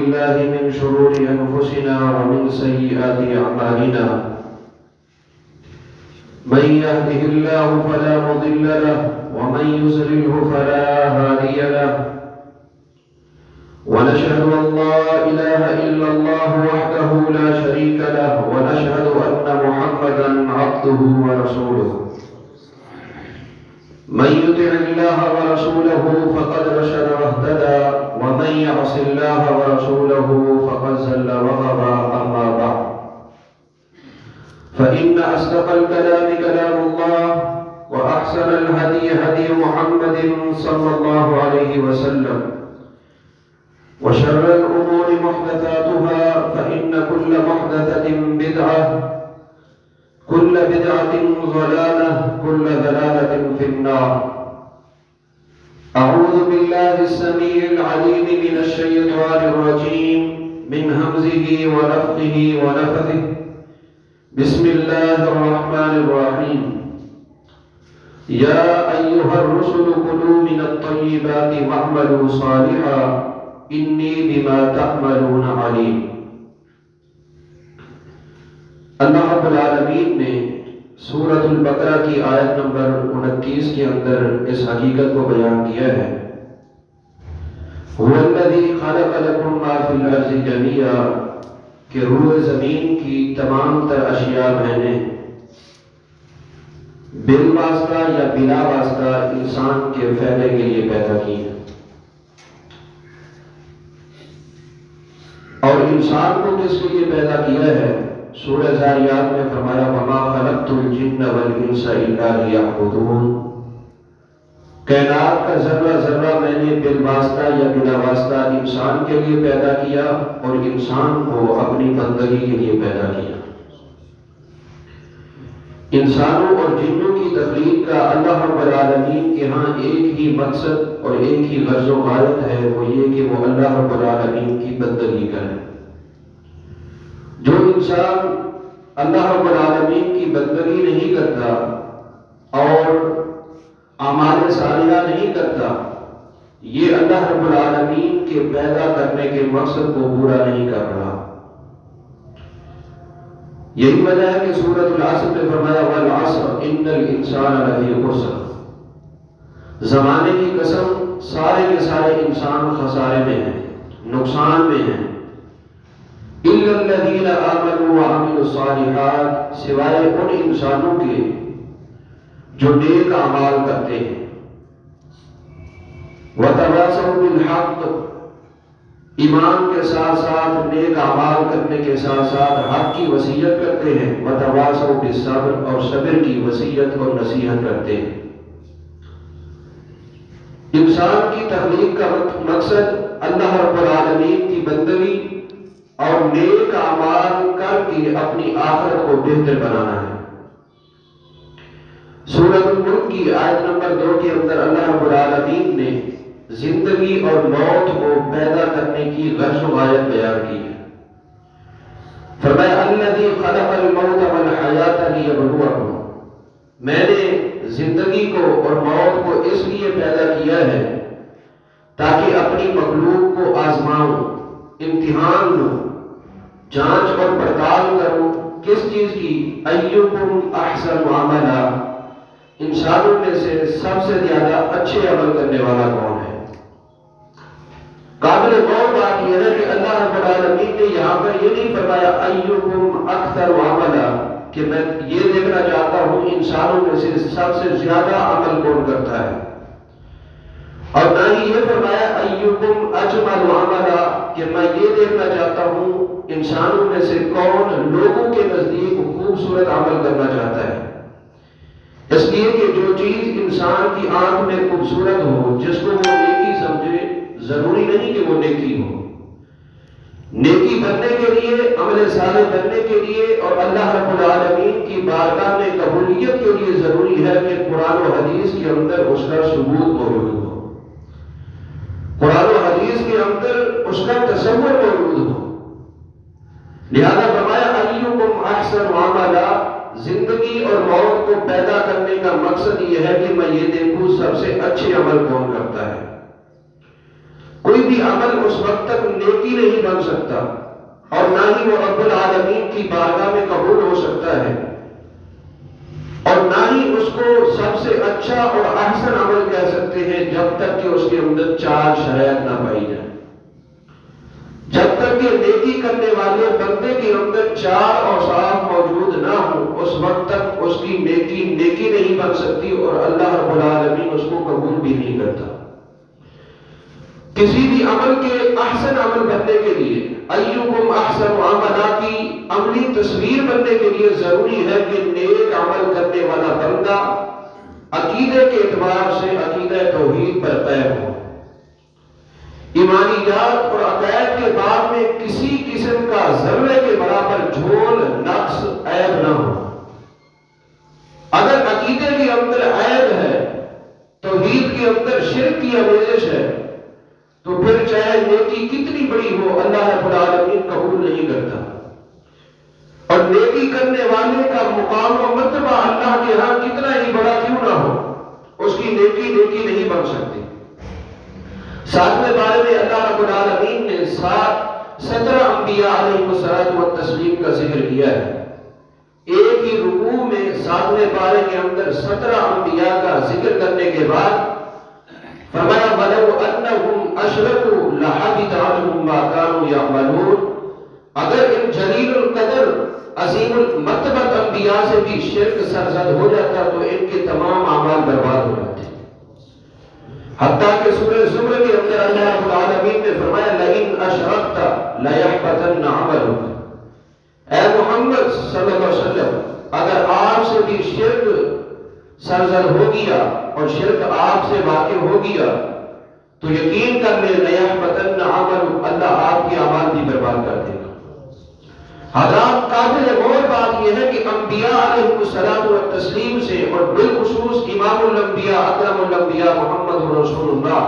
بالله من شرور أنفسنا ومن سيئات أعمالنا من يهده الله فلا مضل له ومن يضلله فلا هادي له ونشهد أن لا إله إلا الله وحده لا شريك له ونشهد أن محمدا عبده ورسوله من يطع الله ورسوله فقد رشد واهتدى ومن يعص الله ورسوله فقد زل وغوى. أما بعد فإن أصدق الكلام كلام الله وأحسن الهدي هدي محمد صلى الله عليه وسلم وشر الأمور محدثاتها فإن كل محدثة بدعة كل بدعة ضلالة كل ضلالة في النار. أعوذ بالله السميع العليم من الشيطان الرجيم من همزه ونفخه ونفثه. بسم الله الرحمن الرحيم. يا أيها الرسل كلوا من الطيبات واعملوا صالحا إني بما تعملون عليم. اللہ رب العالمین نے سورۃ البقرہ کی آیت نمبر 29 کے اندر اس حقیقت کو بیان کیا ہے هو الذی خلق لکم ما فی الارض جميعا کہ روح زمین کی تمام تر اشیاء میں نے بالواسطہ یا بلا واسطہ انسان کے فائدے کے لیے پیدا کی ہے، اور انسان کو کس کے لیے پیدا کیا ہے؟ سورہ ذاریات میں فرمایا وما خلقت الجن والانس الا لیعبدون. کائنات کا ذرہ ذرہ میں نے بالواسطہ یا بلا واسطہ انسان کے لیے پیدا کیا اور انسان کو اپنی بندگی کے لیے پیدا کیا. انسانوں اور جنوں کی تخلیق کا اللہ رب العالمین کے ہاں ایک ہی مقصد اور ایک ہی غرض و غایت ہے، وہ یہ کہ وہ اللہ رب العالمین کی بندگی کریں. جو انسان اللہ رب العالمین کی بندگی نہیں کرتا اور اعمال صالحہ نہیں کرتا، یہ اللہ رب العالمین کے پیدا کرنے کے مقصد کو پورا نہیں کر رہا. یہی وجہ ہے کہ سورۃ العصر میں فرمایا والعصر ان الانسان لفی خسر. زمانے کی قسم، سارے کے سارے انسان خسارے میں ہیں، نقصان میں ہیں. الا الذین آمنوا وعملوا الصالحات، سوائے ان انسانوں کے جو نیک اعمال کرتے ہیں. وتواصوا بالحق، ایمان کے ساتھ ساتھ نیک اعمال کرنے کے ساتھ ساتھ حق کی وصیت کرتے ہیں. وتواصوا بالصبر، اور صبر کی وصیت اور نصیحت کرتے ہیں. انسان کی تخلیق کا مقصد اللہ رب العالمین کی بندگی اور نیک اعمال کر کے اپنی آخرت کو بہتر بنانا ہے. سورۃ الملک کی آیت نمبر 2 کے اندر اللہ رب العالمین نے زندگی اور موت کو پیدا کرنے کی غرض و غایت بیان کی ہے. فرمایا الذی خلق الموت والحیات لیبلوکم، میں نے زندگی کو اور موت کو اس لیے پیدا کیا ہے تاکہ اپنی مخلوق کو آزماؤں، امتحان لوں، جانچ اور پڑتال کروں. کس چیز کی؟ ایکم احسن عملا، انسانوں میں سے سب سے زیادہ اچھے عمل کرنے والا کون ہے. قابل غور بات یہ ہے کہ اللہ رب العالمین نے یہاں پر یہ نہیں فرمایا ایکم اکثر عملا کہ میں یہ دیکھنا چاہتا ہوں انسانوں میں سے سب سے زیادہ عمل کون کرتا ہے، اور نہ ہی یہ فرمایا ایکم اجمل عملا کہ میں یہ دیکھنا چاہتا ہوں انسانوں میں سے کون لوگوں کے نزدیک خوبصورت عمل کرنا چاہتا ہے. اس لیے کہ جو چیز انسان کی آنکھ میں خوبصورت ہو، جس کو وہ نیکی سمجھے، ضروری نہیں کہ وہ نیکی ہو. نیکی بننے کے لیے، عمل صالح بننے کے لیے اور اللہ رب العالمین کی بارگاہ میں قبولیت کے لیے ضروری ہے کہ قرآن و حدیث کے اندر اس کا ثبوت موجود ہو، قرآن و حدیث کے اندر اس کا تصور موجود ہو. لہذا فرمایا ایکم احسن عملا، زندگی اور موت کو پیدا کرنے کا مقصد یہ ہے کہ میں یہ دیکھوں سب سے اچھے عمل کون کرتا ہے. کوئی بھی عمل اس وقت تک نیکی نہیں بن سکتا اور نہ ہی وہ رب العالمین کی بارگاہ میں قبول ہو سکتا ہے، اور نہ ہی اس کو سب سے اچھا اور احسن عمل کہہ سکتے ہیں جب تک کہ اس کے اندر 4 شرائط نہ پائی جائیں۔ جب تک کہ نیکی کرنے والے بندے کے اندر 4 اوصاف موجود نہ ہوں، اس وقت تک اس کی نیکی نہیں بن سکتی اور اللہ رب العالمین اس کو قبول بھی نہیں کرتا۔ کسی بھی عمل کے احسن عمل بننے کے لیے، ایکم احسن عملا کی عملی تصویر بننے کے لیے ضروری ہے کہ نیک عمل کرنے والا بندہ عقیدے کے اعتبار سے عقیدہ توحید پر قائم ہو، ایمانیات اور عقائد کے باب میں کسی قسم کا ذرے کے برابر جھول، نقص، عیب نہ ہو۔ اگر عقیدے کے اندر عیب ہے، توحید کے اندر شرک کی آمیزش ہے، تو پھر چاہے نیکی کتنی بڑی ہو اللہ رب العالمین قبول نہیں کرتا، اور نیکی کرنے والے کا مقام و مرتبہ اللہ کے ہاں کتنا ہی بڑا کیوں نہ ہو، اس کی نیکی نہیں بن سکتی۔ 7ویں پارے میں اللہ رب العالمین نے 17 انبیاء علیہ الصلوۃ والتسلیم کا ذکر کیا ہے۔ ایک ہی رکوع میں 7ویں پارے کے اندر 17 انبیاء کا ذکر کرنے کے بعد فرمایا وَلَوْ أَنَّهُمْ أَشْرَكُوا لَحَبِطَ عَنْهُمْ مَا كَانُوا يَعْمَلُونَ، اگر ان جلیل القدر عظیم المرتبہ انبیاء سے بھی شرک سرزد ہو جاتا تو ان کے تمام اعمال برباد ہو جاتے۔ حتیٰ کہ سورہ زمر کے اندر اللہ رب العالمین نے فرمایا لَئِنْ أَشْرَكْتَ لَيَحْبَطَنَّ عَمَلُكَ، اے محمد صلی اللہ علیہ وسلم اگر آپ سے بھی شرک سرزد ہو گیا اور شرک آپ سے واقع ہو گیا تو یقین کر لیں لَيَحْبَطَنَّ عَمَلُكَ، اللہ آپ کے اعمال بھی برباد کر دے گا۔ حضرات قابل غور بات یہ ہے کہ انبیاء علیہ الصلوۃ والتسلیم سے اور بالخصوص امام الانبیاء اکرم الانبیاء محمد رسول اللہ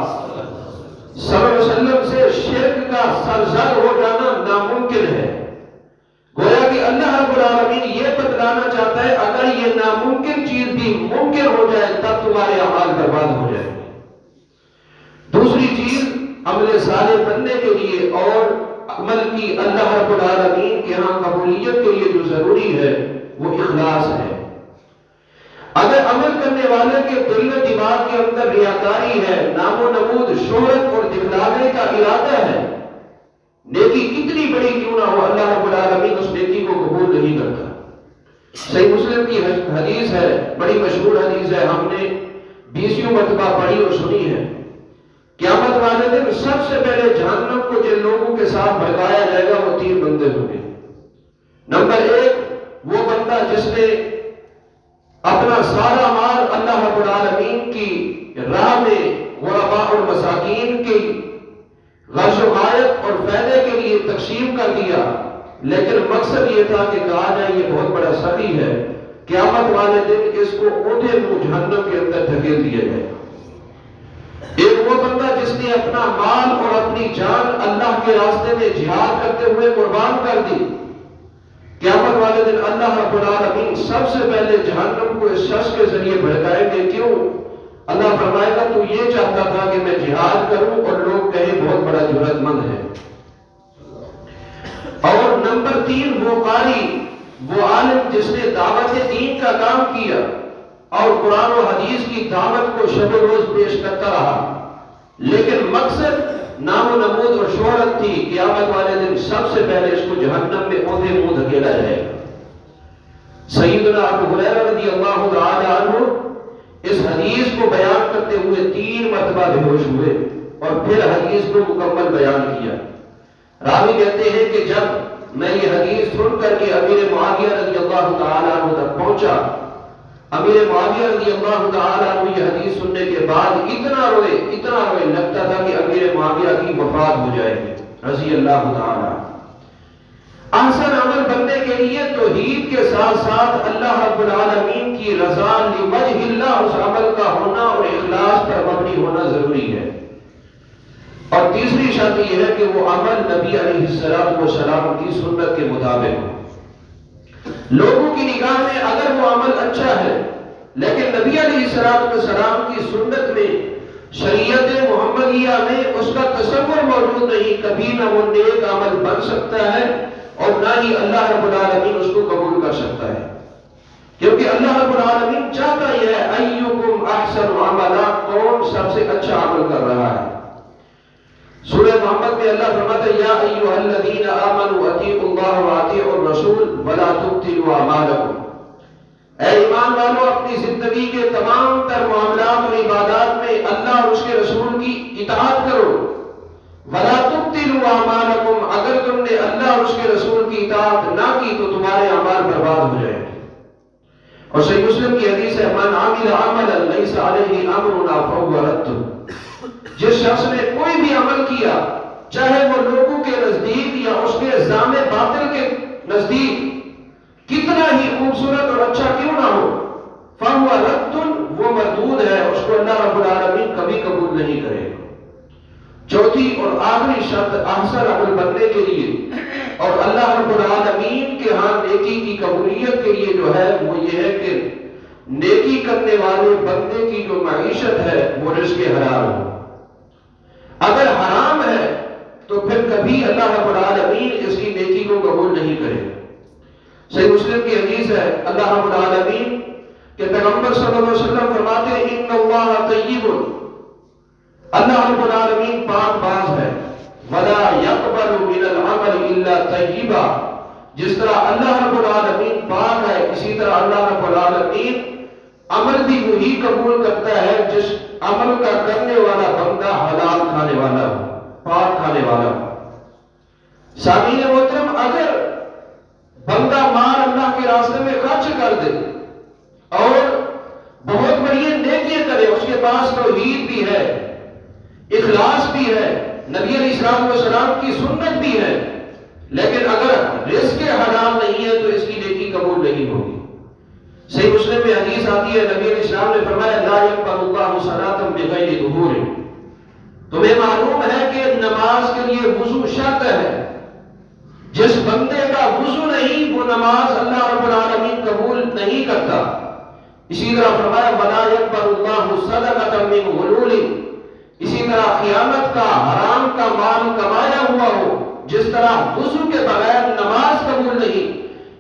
صلی اللہ علیہ وسلم سے شرک کا سرزد ہو جانا ناممکن ہے۔ گویا کہ اللہ رب العالمین یہ بتلانا چاہتا ہے اگر یہ ناممکن چیز بھی ممکن ہو جائے تب تمہارے اعمال برباد ہو جائیں گے۔ دوسری چیز عمل صالح بننے کے لیے اور عمل کی اللہ رب العالمین کے ہاں قبولیت کے لیے جو ضروری ہے وہ اخلاص ہے۔ اگر عمل کرنے والے کے دل و دماغ کے اندر ریاکاری ہے، نام و نمود، شہرت اور دکھلانے کا ارادہ ہے، نیکی کتنی بڑی کیوں نہ ہو اللہ رب العالمین اس نیکی کو قبول نہیں کرتا۔ صحیح مسلم کی حدیث ہے، بڑی مشہور حدیث ہے، ہم نے 20 مرتبہ پڑھی اور سنی ہے۔ قیامت والے دن سب سے پہلے جہنم کو جن لوگوں کے ساتھ بھڑکایا جائے گا وہ 3 بندے ہوں گے۔ نمبر 1 وہ بندہ جس نے اپنا سارا مال اللہ رب العالمین کی راہ میں غرباء اور مساکین کی غرض و غایت اور فائدے کے لیے تقسیم کر دیا، لیکن مقصد یہ تھا کہ کہا جائے یہ بہت بڑا سخی ہے، قیامت والے دن اس کو اونھے منہ جہنم کے اندر دھکیل دیا جائے گا۔ ایک وہ بندہ جس نے اپنا مال اور اپنی جان اللہ کے راستے میں جہاد کرتے ہوئے قربان کر دی، قیامت والے دن اللہ رب العالمین سب سے پہلے جہنم کو اس شخص کے ذریعے بھڑکائیں گے۔ کیوں؟ اللہ فرمائے گا تو یہ چاہتا تھا کہ میں جہاد کروں اور لوگ کہیں بہت بڑا جرأت مند ہے۔ اور نمبر 3 وہ قاری، وہ عالم جس نے دعوت دین کا کام کیا اور قرآن و حدیث کی دعوت کو شب و روز پیش کرتا رہا، لیکن مقصد نام و نمود اور شہرت تھی، قیامت والے دن سب سے پہلے اس کو جہنم میں اونھے منہ دھکیلا جائے گا۔ سیدنا ابو ہریرہ رضی اللہ تعالی عنہ اس حدیث کو بیان کرتے ہوئے 3 مرتبہ بے ہوش ہوئے اور پھر حدیث کو مکمل بیان کیا۔ راوی کہتے ہیں کہ جب میں یہ حدیث سن کر کے امیر معاویہ رضی اللہ تعالی عنہ تک پہنچا، امیر معاویہ رضی اللہ تعالی عنہ یہ حدیث سننے کے بعد اتنا روئے لگتا تھا کہ امیر معاویہ کی وفات ہو جائے گی رضی اللہ تعالی عنہ۔ احسن عمل بننے کے لیے توحید کے ساتھ ساتھ اللہ رب العالمین کی رضا لوجہ اللہ اس عمل کا ہونا اور اخلاص پر مبنی ہونا ضروری ہے۔ اور تیسری شرط یہ ہے کہ وہ عمل نبی علیہ السلام کی سنت کے مطابق ہو۔ لوگوں کی نگاہ میں اگر وہ عمل اچھا ہے لیکن نبی علیہ السلام کی سنت میں شریعت محمدیہ میں اس کا تصور موجود نہیں، کبھی نہ وہ نیک عمل بن سکتا ہے اور نہ ہی اللہ رب العالمین اس کو قبول کر سکتا ہے، کیونکہ اللہ رب العالمین چاہتا یہ ہے ایکم احسن عملا، کون سب سے اچھا عمل کر رہا ہے۔ سورہ محمد میں اللہ فرماتا ہے یا ایھا الذین آمنوا اطیعوا اللہ واطیعوا الرسول ولا تبطلوا اعمالکم، اے ایمان والو اپنی زندگی کے تمام تر معاملات اور عبادات میں اللہ اور اس کے رسول کی اطاعت کرو، ولا تبطلوا اعمالکم، اگر تم نے اللہ اور اس کے رسول کی اطاعت نہ کی تو تمہارے اعمال برباد ہو جائیں گے۔ اور صحیح مسلم کی حدیث ہے من عمل عملا لیس علیہ امرنا فہو رد، جس شخص نے کوئی بھی عمل کیا چاہے وہ لوگوں کے نزدیک یا اس کے زعم باطل کے نزدیک کتنا ہی خوبصورت اور اچھا کیوں نہ ہو، فہو رد، وہ مردود ہے، اس کو اللہ رب العالمین کبھی قبول نہیں کرے گا۔ چوتھی اور آخری شرط احسن عمل بننے کے لیے اور اللہ رب العالمین کے ہاں نیکی کی قبولیت کے لیے جو ہے وہ یہ ہے کہ نیکی کرنے والے بندے کی جو معیشت ہے وہ رزق حلال ہو۔ اگر حرام ہے تو پھر کبھی اللہ رب العالمین اس کی نیکی کو قبول نہیں کرے۔ صحیح مسلم کی حدیث ہے اللہ رب العالمین کہ پیغمبر صلی اللہ علیہ وسلم فرماتے ہیں ان اللہ طیب، اللہ رب العالمین پاک باز ہے، ولا يقبل من العمل الا طیبا، جس طرح اللہ رب العالمین پاک ہے اسی طرح اللہ رب العالمین عمل بھی وہی قبول کرتا ہے جس عمل کا کرنے والا بندہ حلال کھانے والا ہو، پاک کھانے والا ہو۔ سامعین محترم، اگر بندہ مال اللہ کے راستے میں خرچ کر دے اور بہت بڑی نیکیاں کرے، اس کے پاس توحید بھی ہے، اخلاص بھی ہے، نبی علیہ السلام کی سنت بھی ہے، لیکن اگر رزق حلال نہیں ہے تو اس کی نیکی قبول نہیں ہوگی۔ صحیح مسلم میں حدیث آتی ہے نبی علیہ السلام نے فرمایا لا يقبل اللہ صلاۃ بغیر طہور، تمہیں معلوم ہے کہ نماز کے لیے وضو شرط ہے، جس بندے کا وضو نہیں وہ نماز اللہ رب العالمین قبول نہیں کرتا۔ اسی طرح فرمایا ولا يقبل اللہ صدقۃ من غلول، اسی طرح قیامت کا حرام کا مال کمایا ہوا ہو، جس طرح وضو کے بغیر نماز قبول نہیں،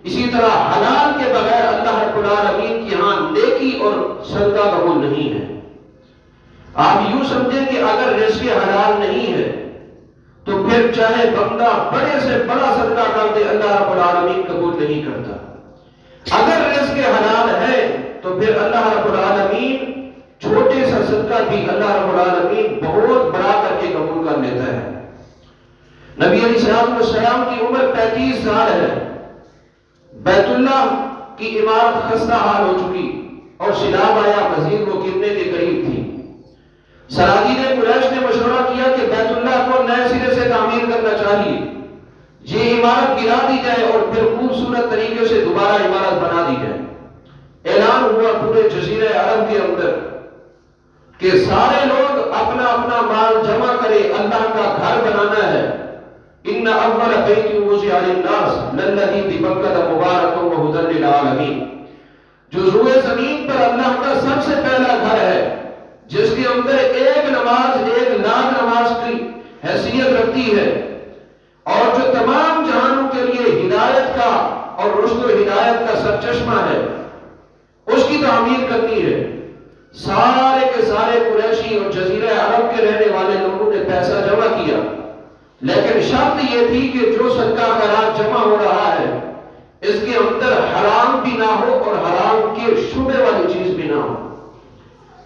اسی طرح حلال کے بغیر اللہ رب العالمین کی ہاں نیکی اور صدقہ قبول نہیں ہے۔ آپ یوں سمجھیں کہ اگر رزق حلال نہیں ہے تو پھر چاہے بندہ بڑے سے بڑا صدقہ کر دے اللہ رب العالمین قبول نہیں کرتا۔ اگر رزق حلال ہے تو پھر اللہ رب العالمین چھوٹے سا صدقہ بھی اللہ رب العالمین بہت بڑا کر کے قبول کر لیتا ہے۔ نبی علیہ السلام کی عمر 35 سال ہے، بیت اللہ کی عمارت خستہ حال ہو چکی اور سیلاب آیا، مزید وہ گرنے کے قریب تھی۔ سرادین قریش نے مشورہ کیا کہ بیت اللہ کو نئے سرے سے تعمیر کرنا چاہیے، یہ عمارت گرا دی جائے اور پھر خوبصورت طریقے سے دوبارہ عمارت بنا دی جائے۔ اعلان ہوا پورے جزیرہ عرب کے اندر کہ سارے لوگ اپنا اپنا مال جمع کرے، اللہ کا گھر بنانا ہے۔ ان اول بیت وضع للناس للذی ببکۃ مبارک وہدی للعالمین، جو روئے زمین پر اللہ کا سب سے پہلا گھر ہے، جس کے اندر ایک نماز 1,00,000 نماز کی حیثیت رکھتی ہے، اور جو تمام جہانوں کے لیے ہدایت کا اور رشد و ہدایت کا سرچشمہ ہے، اس کی تعمیر کرنی ہے۔ سارے کے سارے قریشی اور جزیرہ عرب کے رہنے والے لوگوں نے پیسہ جمع کیا، لیکن شرط یہ تھی کہ جو صدقہ خیرات جمع ہو رہا ہے اس کے اندر حرام بھی نہ ہو اور حرام کے شبہ والی چیز بھی نہ ہو۔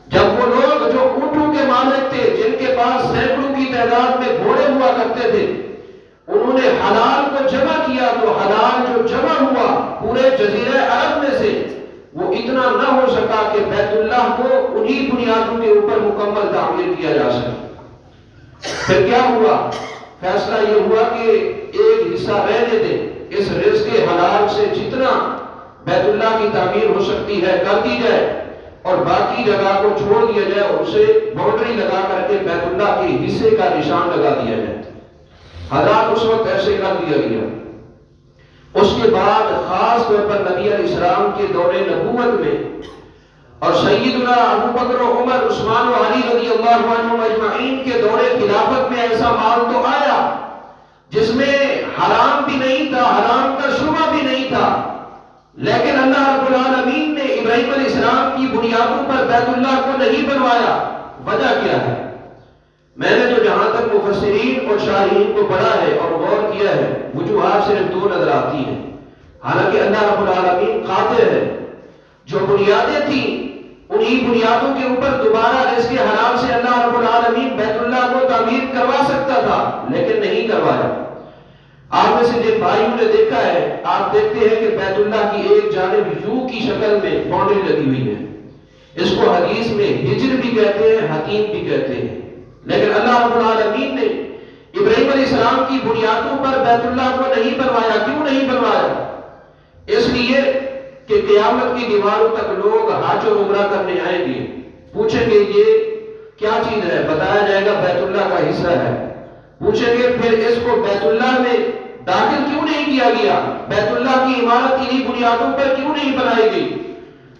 جب وہ لوگ جو اونٹوں کے مالک تھے، جن کے پاس سینکڑوں کی تعداد میں گھوڑے ہوا کرتے تھے، انہوں نے حلال کو جمع کیا تو حلال جو جمع ہوا پورے جزیرہ عرب میں سے وہ اتنا نہ ہو سکا کہ بیت اللہ کو انہی بنیادوں کے اوپر مکمل تعمیر کیا جا سکے۔ پھر کیا ہوا؟ فیصلہ یہ ہوا کہ ایک حصہ رہنے دیں، اس رزق حلال سے جتنا بیت اللہ کی تعمیر ہو سکتی ہے کر دی جائے اور باقی جگہ کو چھوڑ دیا جائے اور اسے باؤنڈری لگا کر کے بیت اللہ کے حصے کا نشان لگا دیا جائے۔ حالات اس وقت ایسے کر دیا گیا۔ اس کے بعد خاص طور پر نبی علیہ السلام کے دور نبوت میں اور سیدنا ابو بکر و عمر عثمان و علی رضی اللہ عنہم اجمعین کے دور خلافت میں ایسا مال تو آیا جس میں حرام بھی نہیں تھا، حرام کا شبہ بھی نہیں تھا، لیکن اللہ رب العالمین نے ابراہیم علیہ السلام کی بنیادوں پر بیت اللہ کو نہیں بنوایا۔ وجہ کیا ہے؟ میں نے تو جہاں تک مفسرین اور شارحین کو پڑھا ہے اور غور کیا ہے، وجوہات صرف دو نظر آتی ہیں۔ حالانکہ اللہ رب العالمین قادر ہے، جو بنیادیں تھیں انہی بنیادوں کے اوپر دوبارہ رزق حلال سے اللہ رب العالمین بیت اللہ کو تعمیر کروا سکتا تھا، لیکن نہیں کروایا۔ آپ میں سے جن بھائیوں نے دیکھا ہے، آپ دیکھتے ہیں کہ بیت اللہ کی ایک جانب یو کی شکل میں باؤنڈری لگی ہوئی ہے۔ اس کو حدیث میں ہجر بھی کہتے ہیں، حتیم بھی کہتے ہیں، لیکن اللہ رب العالمین نے ابراہیم علیہ السلام کی بنیادوں پر بیت اللہ کو نہیں بنوایا۔ کیوں نہیں بنوایا؟ اس لیے کہ قیامت کی دیواروں تک لوگ حج اور عمرہ کرنے آئیں گے، پوچھیں گے یہ کیا چیز ہے، بتایا جائے گا بیت اللہ کا حصہ ہے۔ پوچھیں گے پھر اس کو بیت اللہ میں داخل کیوں نہیں کیا گیا، بیت اللہ کی عمارت انہی بنیادوں پر کیوں نہیں بنائی گئی؟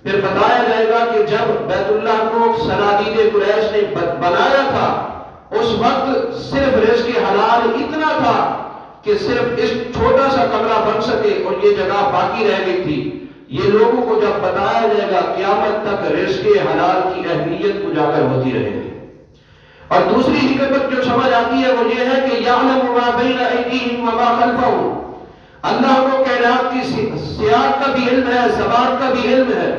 پھر بتایا جائے گا کہ جب بیت اللہ کو صنادید قریش نے بنایا تھا، اس وقت صرف رزق حلال اتنا تھا کہ صرف اس چھوٹا سا کمرہ بن سکے اور یہ جگہ باقی رہ گئی تھی۔ یہ لوگوں کو جب بتایا جائے گا قیامت تک رزق حلال کی اہمیت اجاگر ہوتی رہے گی۔ اور دوسری حکمت جو سمجھ آتی ہے وہ یہ ہے کہ یعلم ما بین ایدیہم وما خلفہم، اللہ کو کائنات کی سیاق کا بھی علم ہے، سماعت کا بھی علم ہے۔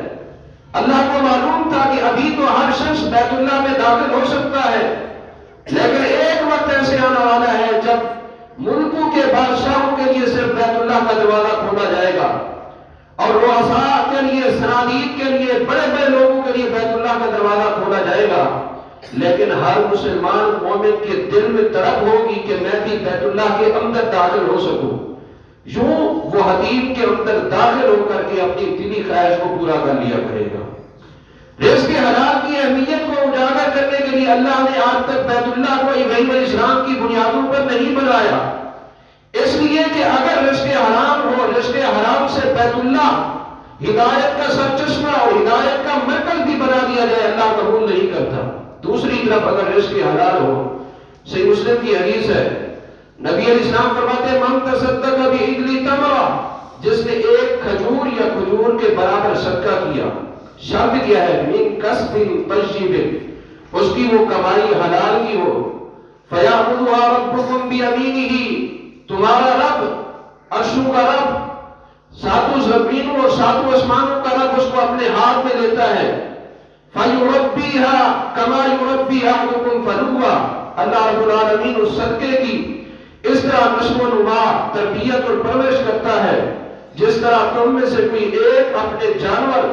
اللہ کو معلوم تھا کہ ابھی تو ہر شخص بیت اللہ میں داخل ہو سکتا ہے، لیکن ایک وقت ایسے آنے والا ہے جب ملکوں کے بادشاہوں کے لیے صرف بیت اللہ کا دروازہ کھولا جائے گا، اور رؤساء کے لیے، صنادید کے لیے، بڑے بڑے لوگوں کے لیے بیت اللہ کا دروازہ کھولا جائے گا، لیکن ہر مسلمان مومن کے دل میں تڑپ ہوگی کہ میں بھی بیت اللہ کے اندر داخل ہو سکوں۔ یوں وہ حتیم کے اندر داخل ہو کر کے اپنی دلی خواہش کو پورا کر لیا کرے گا۔ رزق حلال کی اہمیت کو اجاگر کرنے کے لیے اللہ نے آج تک بیت اللہ کو ابراہیم علیہ السلام کی بنیادوں پر نہیں بنایا، اس لیے کہ اگر رزق حرام ہو، رزق حرام سے بیت اللہ ہدایت کا سرچشمہ اور ہدایت کا مرکز بھی بنا دیا جائے، اللہ قبول نہیں کرتا۔ دوسری طرف اگر رزق حلال ہو، صحیح مسلم کی حدیث ہے، نبی علیہ السلام فرماتے ہیں من تصدق بعدل تمرہ، جس نے ایک کھجور یا کھجور کے برابر صدقہ کیا، شرط کیا ہے من کسب طیب، اس کی وہ کمائی حلال کی ہو، فیأخذها ربکم بیمینہ، تمہارا رب، عرشوں کا رب، ساتوں زمینوں اور ساتوں آسمانوں کا رب اس کو اپنے ہاتھ میں لیتا ہے، فَيُرَبِّيهَا كَمَا يُرَبِّي أَحَدُكُمْ فَلُوَّةً، اللہ رب العالمین اس صدقے کی اس طرح نشو و نما، تربیت اور پرورش کرتا ہے جس طرح تم میں سے کوئی ایک اپنے جانور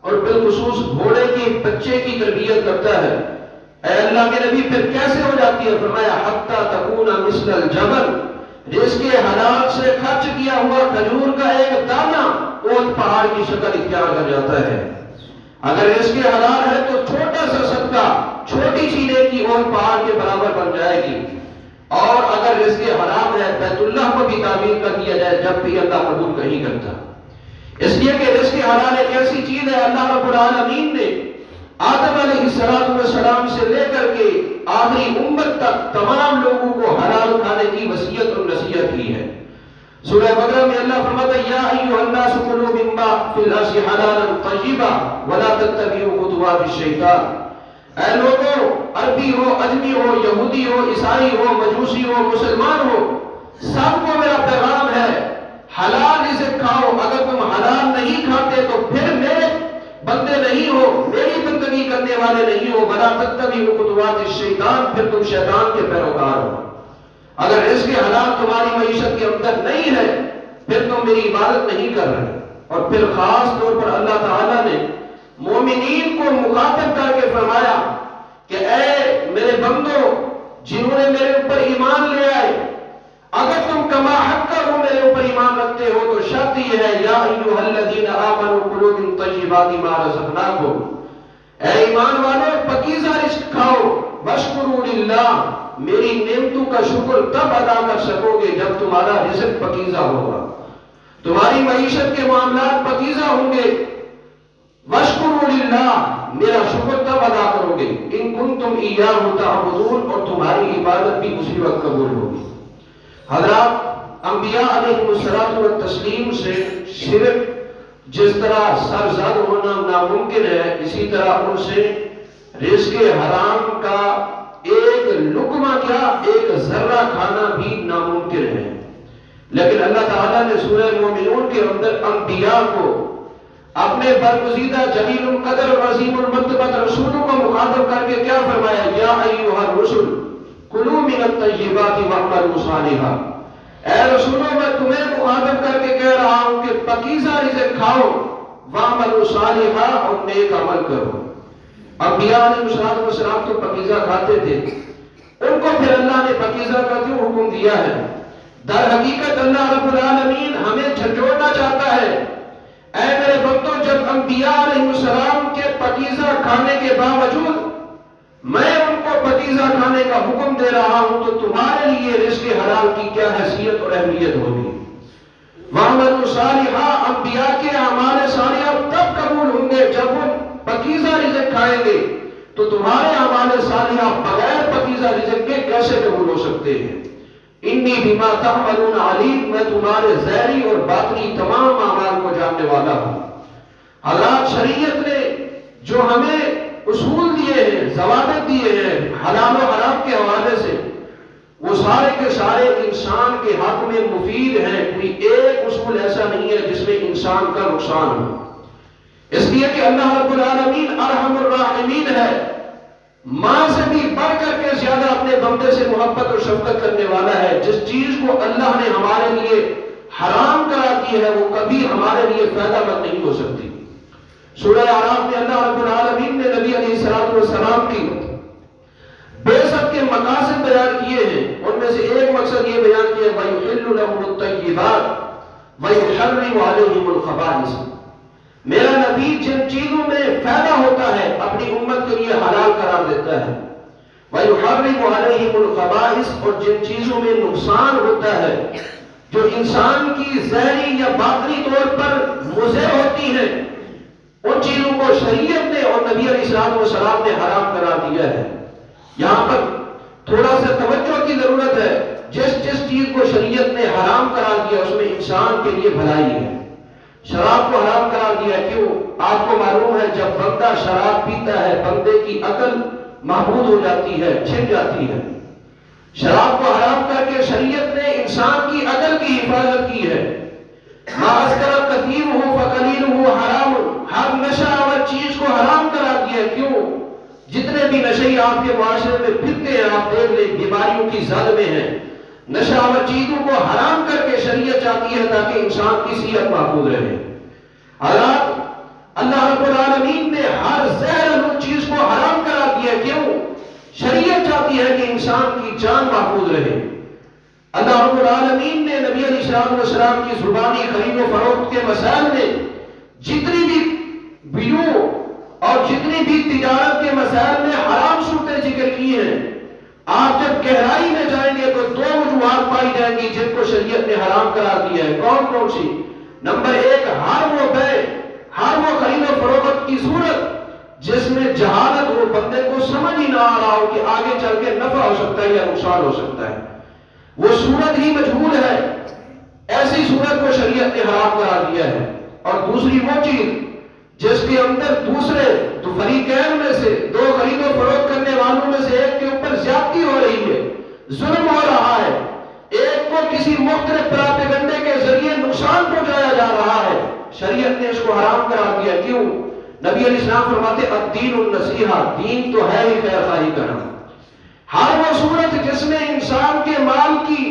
اور بالخصوص گھوڑے کی بچے کی تربیت کرتا ہے۔ اے اللہ کے نبی پھر کیسے ہو جاتی ہے؟ فرمایا حَتَّى تَكُونَ مِثْلَ الْجَبَلِ، رزق حلال سے خرچ کیا ہوا کھجور کا ایک دانہ اونٹ پہاڑ کی شکل اختیار کر جاتا ہے۔ اگر رزق حلال ہے تو چھوٹا سا صدقہ، چھوٹی سی نیکی اونٹ پہاڑ کے برابر بن جائے گی، اور اگر رزق حرام ہے بیت اللہ کو بھی تعمیر کر دیا جائے جب بھی اللہ قبول نہیں کرتا۔ اس لیے کہ رزق حلال ایک ایسی چیز ہے، اللہ رب العالمین نے آدم علیہ السلام سے لے کر کے آخری امت تک تمام لوگوں کو حلال کھانے کی وصیت اور نصیحت کی ہے۔ سورہ بقرہ میں اللہ فرماتا ہے یا ایھا الناس کلوا مما فی الارض حلالا طیبا ولا تتبعوا خطوات الشیطان، اے لوگوں، عربی ہو، اجمی ہو، یہودی ہو، عیسائی ہو، مجوسی ہو، مسلمان ہو، سب کو میرا پیغام ہے حلال رزق کھاؤ۔ اگر تم حلال نہیں کھاتے تو پھر میرے بندے نہیں ہو، میری بندگی کرنے والے نہیں ہو، ولا تتبعوا خطوات الشیطان، پھر تم شیطان کے پیروکار ہو۔ اگر رزق حلال تمہاری معیشت کے اندر نہیں ہے پھر تم میری عبادت نہیں کر رہے۔ اور پھر خاص طور پر اللہ تعالیٰ نے مومنین کو مخاطب کر کے فرمایا کہ اے میرے بندو جنہوں نے میرے اوپر ایمان لے آئے، اگر تم کما حق ہو میرے اوپر ایمان رکھتے ہو تو شرط یہ ہے یا ایھا الذین آمنوا کلوا من طیبات ما رزقناکم، اے ایمان والو پاکیزہ رزق کھاؤ، واشکروا للہ، میری نعمتوں کا شکر تب ادا کر سکو گے جب تمہارا رزق پاکیزہ ہوگا، تمہاری معیشت کے معاملات پاکیزہ ہوں گے، واشکروا للہ، میرا شکر تب ادا کرو گے ان کنتم ایاہ تعبدون، اور تمہاری عبادت بھی اسی وقت قبول ہوگی۔ حضرات، انبیاء علیہ الصلوۃ والتسلیم سے شرک جس طرح سرزد ہونا ناممکن ہے، اسی طرح ان سے رزق حرام کا ایک لقمہ کیا ایک ذرہ کھانا بھی ناممکن ہے۔ لیکن اللہ تعالیٰ نے سورہ مومنون کے اندر انبیاء کو اپنے برگزیدہ جلیل القدر اور عظیم المرتبہ رسولوں کو مخاطب کر کے کیا فرمایا؟ یا ایھا الرسل کلوا من الطیبات واعملوا صالحا، اے رسولوں میں تمہیں مخاطب کر کے کہہ رہا ہوں کہ پاکیزہ رزق کھاؤ، واعملوا صالحا، اور نیک عمل کرو۔ انبیاء علیہ السلام تو پاکیزہ کھاتے تھے، ان کو پھر اللہ نے پاکیزہ کا کیوں حکم دیا ہے؟ در حقیقت اللہ رب العالمین ہمیں جھنجھوڑنا چاہتا ہے۔ اے میرے بندوں، جب انبیاء علیہ السلام کے پاکیزہ کھانے کے باوجود میں ان کو پاکیزہ کھانے کا حکم دے رہا ہوں، تو تمہارے لیے رزق حلال کی کیا حیثیت اور اہمیت ہوگی؟ وَعَمَلُوا صَالِحًا، انبیاء کے اعمال صالحہ تب قبول ہوں گے جب وہ پاکیزہ رزق کھائیں گے، تو تمہارے اعمال صالحہ بغیر پاکیزہ رزق کے کیسے قبول ہو سکتے ہیں؟ انی بما تعملون علیم، میں تمہارے ظاہری اور باطنی تمام اعمال کو جاننے والا ہوں۔ حضرات، شریعت نے جو ہمیں اصول دیے ہیں، ضوابط دیے ہیں حلال و حرام کے حوالے سے، وہ سارے کے سارے انسان کے حق میں مفید ہیں۔ کوئی ایک اصول ایسا نہیں ہے جس میں انسان کا نقصان ہو، اس لیے کہ اللہ رب العالمین ارحم الراحمین ہے، ماں سے بھی بڑھ کر کے زیادہ اپنے بندے سے محبت اور شفقت کرنے والا ہے۔ جس چیز کو اللہ نے ہمارے لیے حرام کرا دی ہے وہ کبھی ہمارے لیے فائدہ مند نہیں ہو سکتی۔ سورہ اعراف میں اللہ رب العالمین نے نبی علیہ الصلوۃ والسلام کی بعثت کے مقاصد بیان کیے ہیں، ان میں سے ایک مقصد یہ بیان کیا ہے وَيُحِلُّ لَهُمُ الطَّيِّبَاتِ وَيُحَرِّمُ عَلَيْهِمُ الْخَبَائِثَ، میرا نبی جن چیزوں میں فائدہ ہوتا ہے اپنی امت کے لیے حلال قرار دیتا ہے، وَيُحَرِّمُ عَلَيْهِمُ الْخَبَائِثَ، اور جن چیزوں میں نقصان ہوتا ہے، جو انسان کی ظاہری یا باطنی طور پر مضر ہوتی ہیں، ان چیزوں کو شریعت نے اور نبی علیہ السلام نے حرام قرار دیا ہے۔ یہاں پر تھوڑا سا توجہ کی ضرورت ہے، جس چیز کو شریعت نے حرام قرار دیا اس میں انسان کے لیے بھلائی ہے۔ شراب کو حرام قرار دیا، کیوں؟ آپ کو معلوم ہے جب بندہ شراب پیتا ہے بندے کی عقل محبود ہو جاتی ہے، چھن جاتی ہے۔ شراب کو حرام کر کے شریعت نے انسان کی عقل کی حفاظت کی ہے۔ ما اسکر کثیرہ فقلیلہ حرام، ہر نشہ آور چیز کو حرام قرار دیا، کیوں؟ جتنے بھی نشئی آپ کے معاشرے میں پھرتے ہیں، آپ دیکھ لیں بیماریوں کی زد میں ہیں۔ نشہ آور چیزوں کو حرام کر کے شریعت چاہتی ہے تاکہ انسان کی صحت محفوظ رہے۔ حضرات، اللہ رب العالمین نے ہر زہر آلود چیز کو حرام قرار دیا، کیوں؟ شریعت چاہتی ہے کہ انسان کی جان محفوظ رہے۔ اللہ رب العالمین نے نبی علیہ السلام کی زبانی خرید و فروخت کے مسائل میں جتنی بھی بیوع اور جتنی بھی تجارت کے مسائل میں حرام صورتیں ذکر کی ہیں، آپ جب گہرائی میں جائیں گے تو دو وجوہات پائی جائیں گی جن کو شریعت نے حرام قرار دیا ہے۔ کون کون سی؟ نمبر ایک، ہر وہ بے، ہر وہ خرید و فروخت کی صورت جس میں جہالت ہو، بندے کو سمجھ ہی نہ آ رہا ہو کہ آگے چل کے نفع ہو سکتا ہے یا نقصان ہو سکتا ہے، وہ صورت ہی مجہول ہے، ایسی صورت کو شریعت نے حرام قرار دیا ہے۔ اور دوسری وہ چیز جس کے اندر دوسرے تو فریقین میں سے دو خرید و فروخت کرنے والوں میں سے ایک کے اوپر زیادتی ہو رہی ہے، ظلم ہو رہا ہے، ایک کو کسی مختلف پراپیگنڈے کے ذریعے نقصان پہنچایا جا رہا ہے، شریعت نے اس کو حرام قرار دیا۔ کیوں؟ نبی علیہ السلام فرماتے الدین النصیحہ، دین تو ہے ہی خیر خواہی کرنا۔ ہر وہ صورت جس میں انسان کے مال کی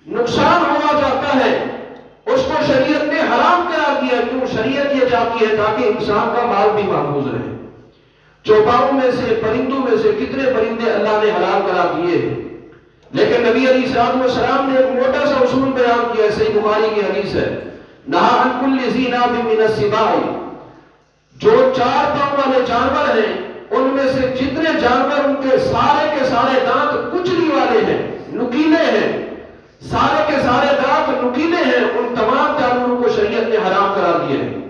نقصان ہوا جاتا ہے اس کو شریعت نے حرام قرار دیا، کیوں؟ شریعت یہ چاہتی ہے تاکہ انسان کا مال بھی محفوظ رہے۔ چوپاؤں میں سے، پرندوں میں سے کتنے پرندے اللہ نے حلال قرار دیے، لیکن نبی علیہ السلام نے ایک موٹا سا اصول بیان کیا، صحیح بخاری کی حدیث ہے، نہا عن کل ذی ناب من السباع، جو چار پاؤں والے جانور ہیں ان میں سے جتنے جانور ان کے سارے دانت کچلی والے ہیں، نکیلے ہیں، سارے کے سارے دانت نکیلے ہیں، ان تمام جانوروں کو شریعت نے حرام قرار دیا ہے۔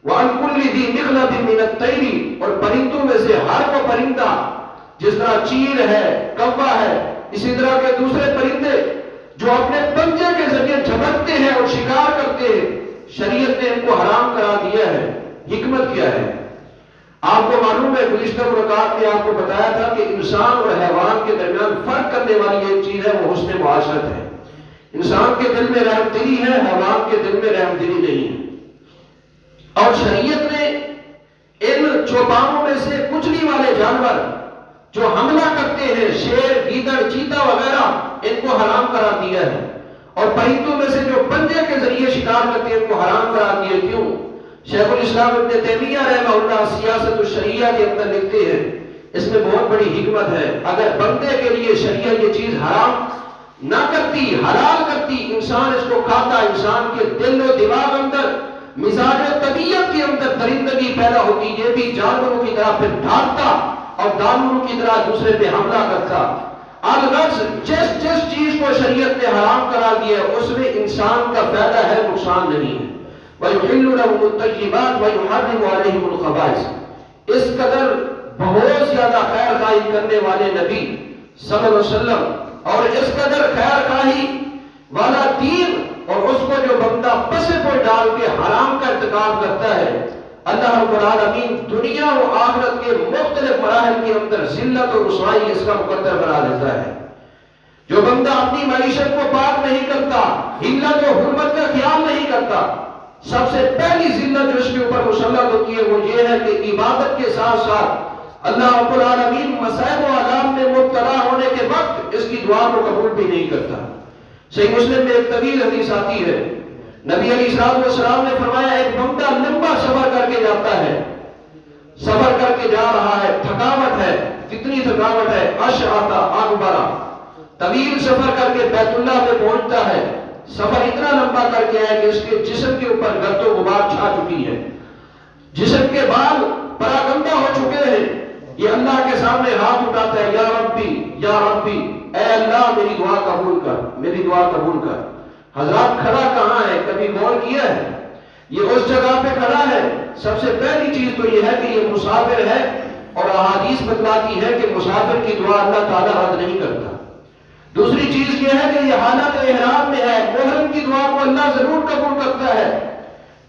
وَعَنْ كُلِّ ذِي مِخْلَبٍ مِّنَ الطَّيْرِ، اور پرندوں میں سے ہر وہ پرندہ، جس طرح چیل ہے، کوا ہے، اسی طرح کے دوسرے پرندے جو اپنے پنجے کے ذریعے جھپٹتے ہیں اور شکار کرتے ہیں، شریعت نے ان کو حرام کرا دیا ہے۔ حکمت کیا ہے؟ آپ کو معلوم ہے، گزشتہ ملاقات میں آپ کو بتایا تھا کہ انسان اور حیوان کے درمیان فرق کرنے والی ایک چیز ہے، وہ حسن معاشرت ہے۔ انسان کے دل میں رحم دلی ہے، حیوان کے دل میں رحم دلی نہیں ہے۔ اور شریعت نے ان چوپاؤں میں سے کچلی والے جانور جو حملہ کرتے ہیں، شیر، گیدڑ، چیتا وغیرہ، ان کو حرام کرا دیا ہے۔ اور پرندوں میں سے جو پنجے کے ذریعے شکار کرتے ہیں، ان کو حرام کرا دیا۔ کیوں؟ شیخ الاسلام ابن تیمیہ رحمہ اللہ سیاست الشریعہ کے اندر لکھتے ہیں، اس میں بہت بڑی حکمت ہے۔ اگر بندے کے لیے شریعت یہ چیز حرام نہ کرتی، حلال کرتی، انسان اس کو کھاتا، انسان کے دل و دماغ اندر، مزاج و طبیعت کے اندر درندگی پیدا ہوتی، یہ بھی جانوروں کی طرح پھر ڈھانپتا اور دانوروں کی طرح دوسرے پہ حملہ کرتا۔ الغرض جس چیز کو شریعت نے حرام کرا دیا اس میں انسان کا فائدہ ہے، نقصان نہیں ہے۔ وَيُحِلُّ لَهُمُ الطَّيِّبَاتِ وَيُحَرِّمُ عَلَيْهِمُ الْخَبَائِثَ، اس قدر بہت زیادہ خیر خواہی کرنے والے نبی صلی اللہ علیہ وسلم اور اس قدر خیر خواہی والا دین، اور اس کو جو بندہ پسے کو ڈال کے حرام کا ارتکاب کرتا ہے، اللہ رب العالمین دنیا و آخرت کے مختلف مراحل کے اندر ذلت و رسوائی اس کا مقدر بنا دیتا ہے۔ جو بندہ اپنی معیشت کو پاک نہیں کرتا، حلت و حرمت کا خیال نہیں کرتا، سب سے پہلی ذلت جو اس کے اوپر مسلط ہوتی ہے وہ یہ ہے کہ عبادت کے ساتھ ساتھ اللہ رب العالمین مصائب و آلام میں مبتلا ہونے کے وقت اس کی دعا کو قبول بھی نہیں کرتا۔ صحیح مسلم میں ایک طویل حدیث آتی ہے، نبی علیہ السلام نے فرمایا، ایک بندہ لمبا سفر کر کے جاتا ہے، سفر کر کے جا رہا ہے، تھکاوٹ ہے، کتنی تھکاوٹ ہے، اشعث اغبرا، طویل سفر کر کے بیت اللہ میں پہنچتا ہے، سفر اتنا لمبا کر کے آیا کہ اس کے جسم کے اوپر گرد و غبار چھا چکی ہے، جسم کے بال پراگندہ ہو چکے ہیں، یہ اللہ کے سامنے ہاتھ اٹھاتا ہے، یا ربی یا ربی، اے اللہ میری دعا قبول کر، میری دعا قبول کر۔ حضرات کھڑا کہاں ہے؟ کبھی غور کیا ہے؟ یہ اس جگہ پہ کھڑا ہے۔ سب سے پہلی چیز تو یہ ہے کہ یہ مسافر ہے، اور احادیث بتلاتی ہے کہ مسافر کی دعا اللہ تعالیٰ رد نہیں کرتا۔ دوسری چیز یہ ہے کہ یہ حالت احرام میں ہے، محرم کی دعا کو اللہ ضرور قبول کرتا ہے۔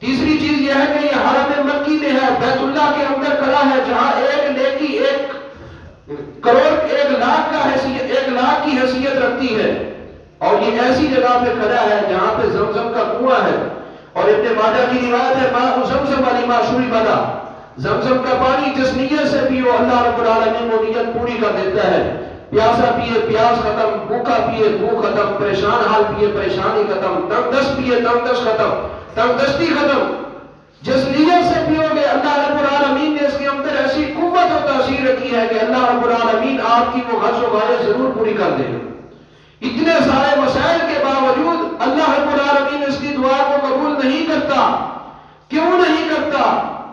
تیسری چیز یہ ہے کہ یہ حرم مکی میں ہے، بیت اللہ کے اندر کھڑا ہے، جہاں ایک نیکی 1,00,000 کی حیثیت رکھتی ہے، اور یہ ایسی جگہ پہ کھڑا ہے جہاں پہ زمزم کا کنواں ہے، اور ابن ماجہ کی روایت ہے، ماء زمزم لما شرب له، زمزم کا پانی جس نیت سے پیو اللہ رب العالمین وہ نیت پوری کر دیتا ہے۔ پیاسا پیے پیاس ختم، بھوکا پیے بھوک ختم، پریشان حال پیے پریشانی ختم، تنگ دست پیے تنگ دست ختم، تنگ دستی ختم۔ جس نیت سے پیو گے اللہ رب العالمین نے اس کے اندر ایسی قوت و تاثیر رکھی ہے کہ اللہ رب العالمین آپ کی وہ غرض و غایت ضرور پوری کر دے گا۔ اتنے سارے مسائل کے باوجود اللہ رب العالمین اس کی دعا کو قبول نہیں کرتا۔ کیوں نہیں کرتا؟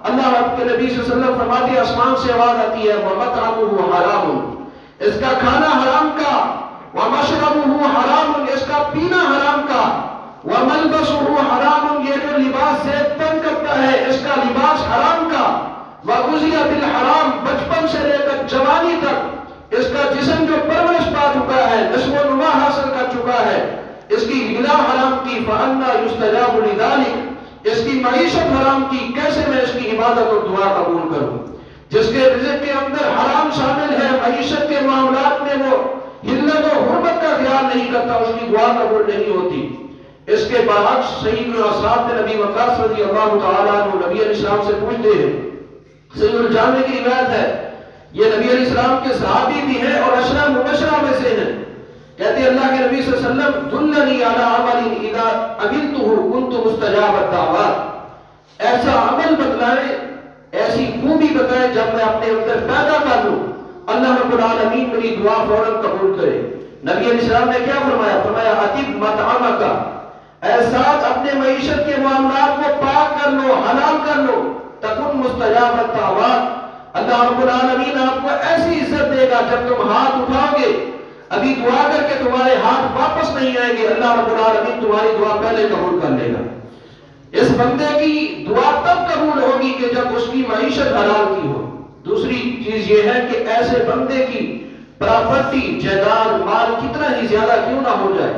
اللہ رب کے نبی صلی اللہ علیہ وسلم فرماتے ہیں، آسمان سے آواز آتی ہے، وَمَطْعَمُهُ حَرَامٌ، اس کا کھانا حرام کا، وَمَشْرَبُهُ حَرَامٌ، اس کا پینا حرام کا، وَمَلْبَسُهُ حَرَامٌ، یہ جو لباس سے تنگ کرتا ہے اس کا لباس حرام کا، وَغُذِيَ بِالْحَرَامِ، بچپن سے لے کر جوانی تک اس کا جسم جو پرورش پا چکا ہے، نشو و نما حاصل کر چکا ہے، اس کی غذا حرام کی، فَأَنَّى يُسْتَجَابُ لِذَلِكَ، اس کی معیشت حرام کی، کیسے میں اس کی عبادت اور دعا قبول کروں؟ جس کے رزق کے اندر حرام شامل ہے، معیشت کے معاملات میں وہ حلت و حرمت کا خیال نہیں کرتا، اس کی دعا قبول نہیں ہوتی۔ اس کے برعکس سید الصحابہ میں نبی وقاص رضی اللہ تعالیٰ عنہ نبی علیہ السلام سے پوچھتے ہیں، سید الجامع کی روایت ہے، یہ نبی علیہ السلام کے صحابی بھی ہیں اور عشرہ مبشرہ میں سے ہیں، کہتے ہیں اللہ کے نبی صلی اللہ علیہ وسلم، دلنی علی عمل اذا عملتہ کنت مستجاب الدعوات، ایسا عمل بتلائیں، ایسی خوبی بتائیں جب میں اپنے اندر پیدا کر لوں اللہ رب العالمین میری دعا فوراً قبول کرے۔ نبی علیہ السلام نے کیا فرمایا؟ فرمایا اطب مطعمک، احساس اپنے معیشت کے معاملات کو پاک کر لو، حلال کر لو، تکن مستجاب الدعوات، اللہ رب العالمین آپ کو ایسی عزت دے گا جب تم ہاتھ اٹھاؤ گے، ابھی دعا کر کے تمہارے ہاتھ واپس نہیں آئیں گے، اللہ رب العالمین تمہاری دعا پہلے قبول کر لے گا۔ اس بندے کی دعا تب قبول ہوگی کہ جب اس کی معیشت حلال کی ہو۔ دوسری چیز یہ ہے کہ ایسے بندے کی پراپرٹی، جائیداد، مال کتنا ہی زیادہ کیوں نہ ہو جائے،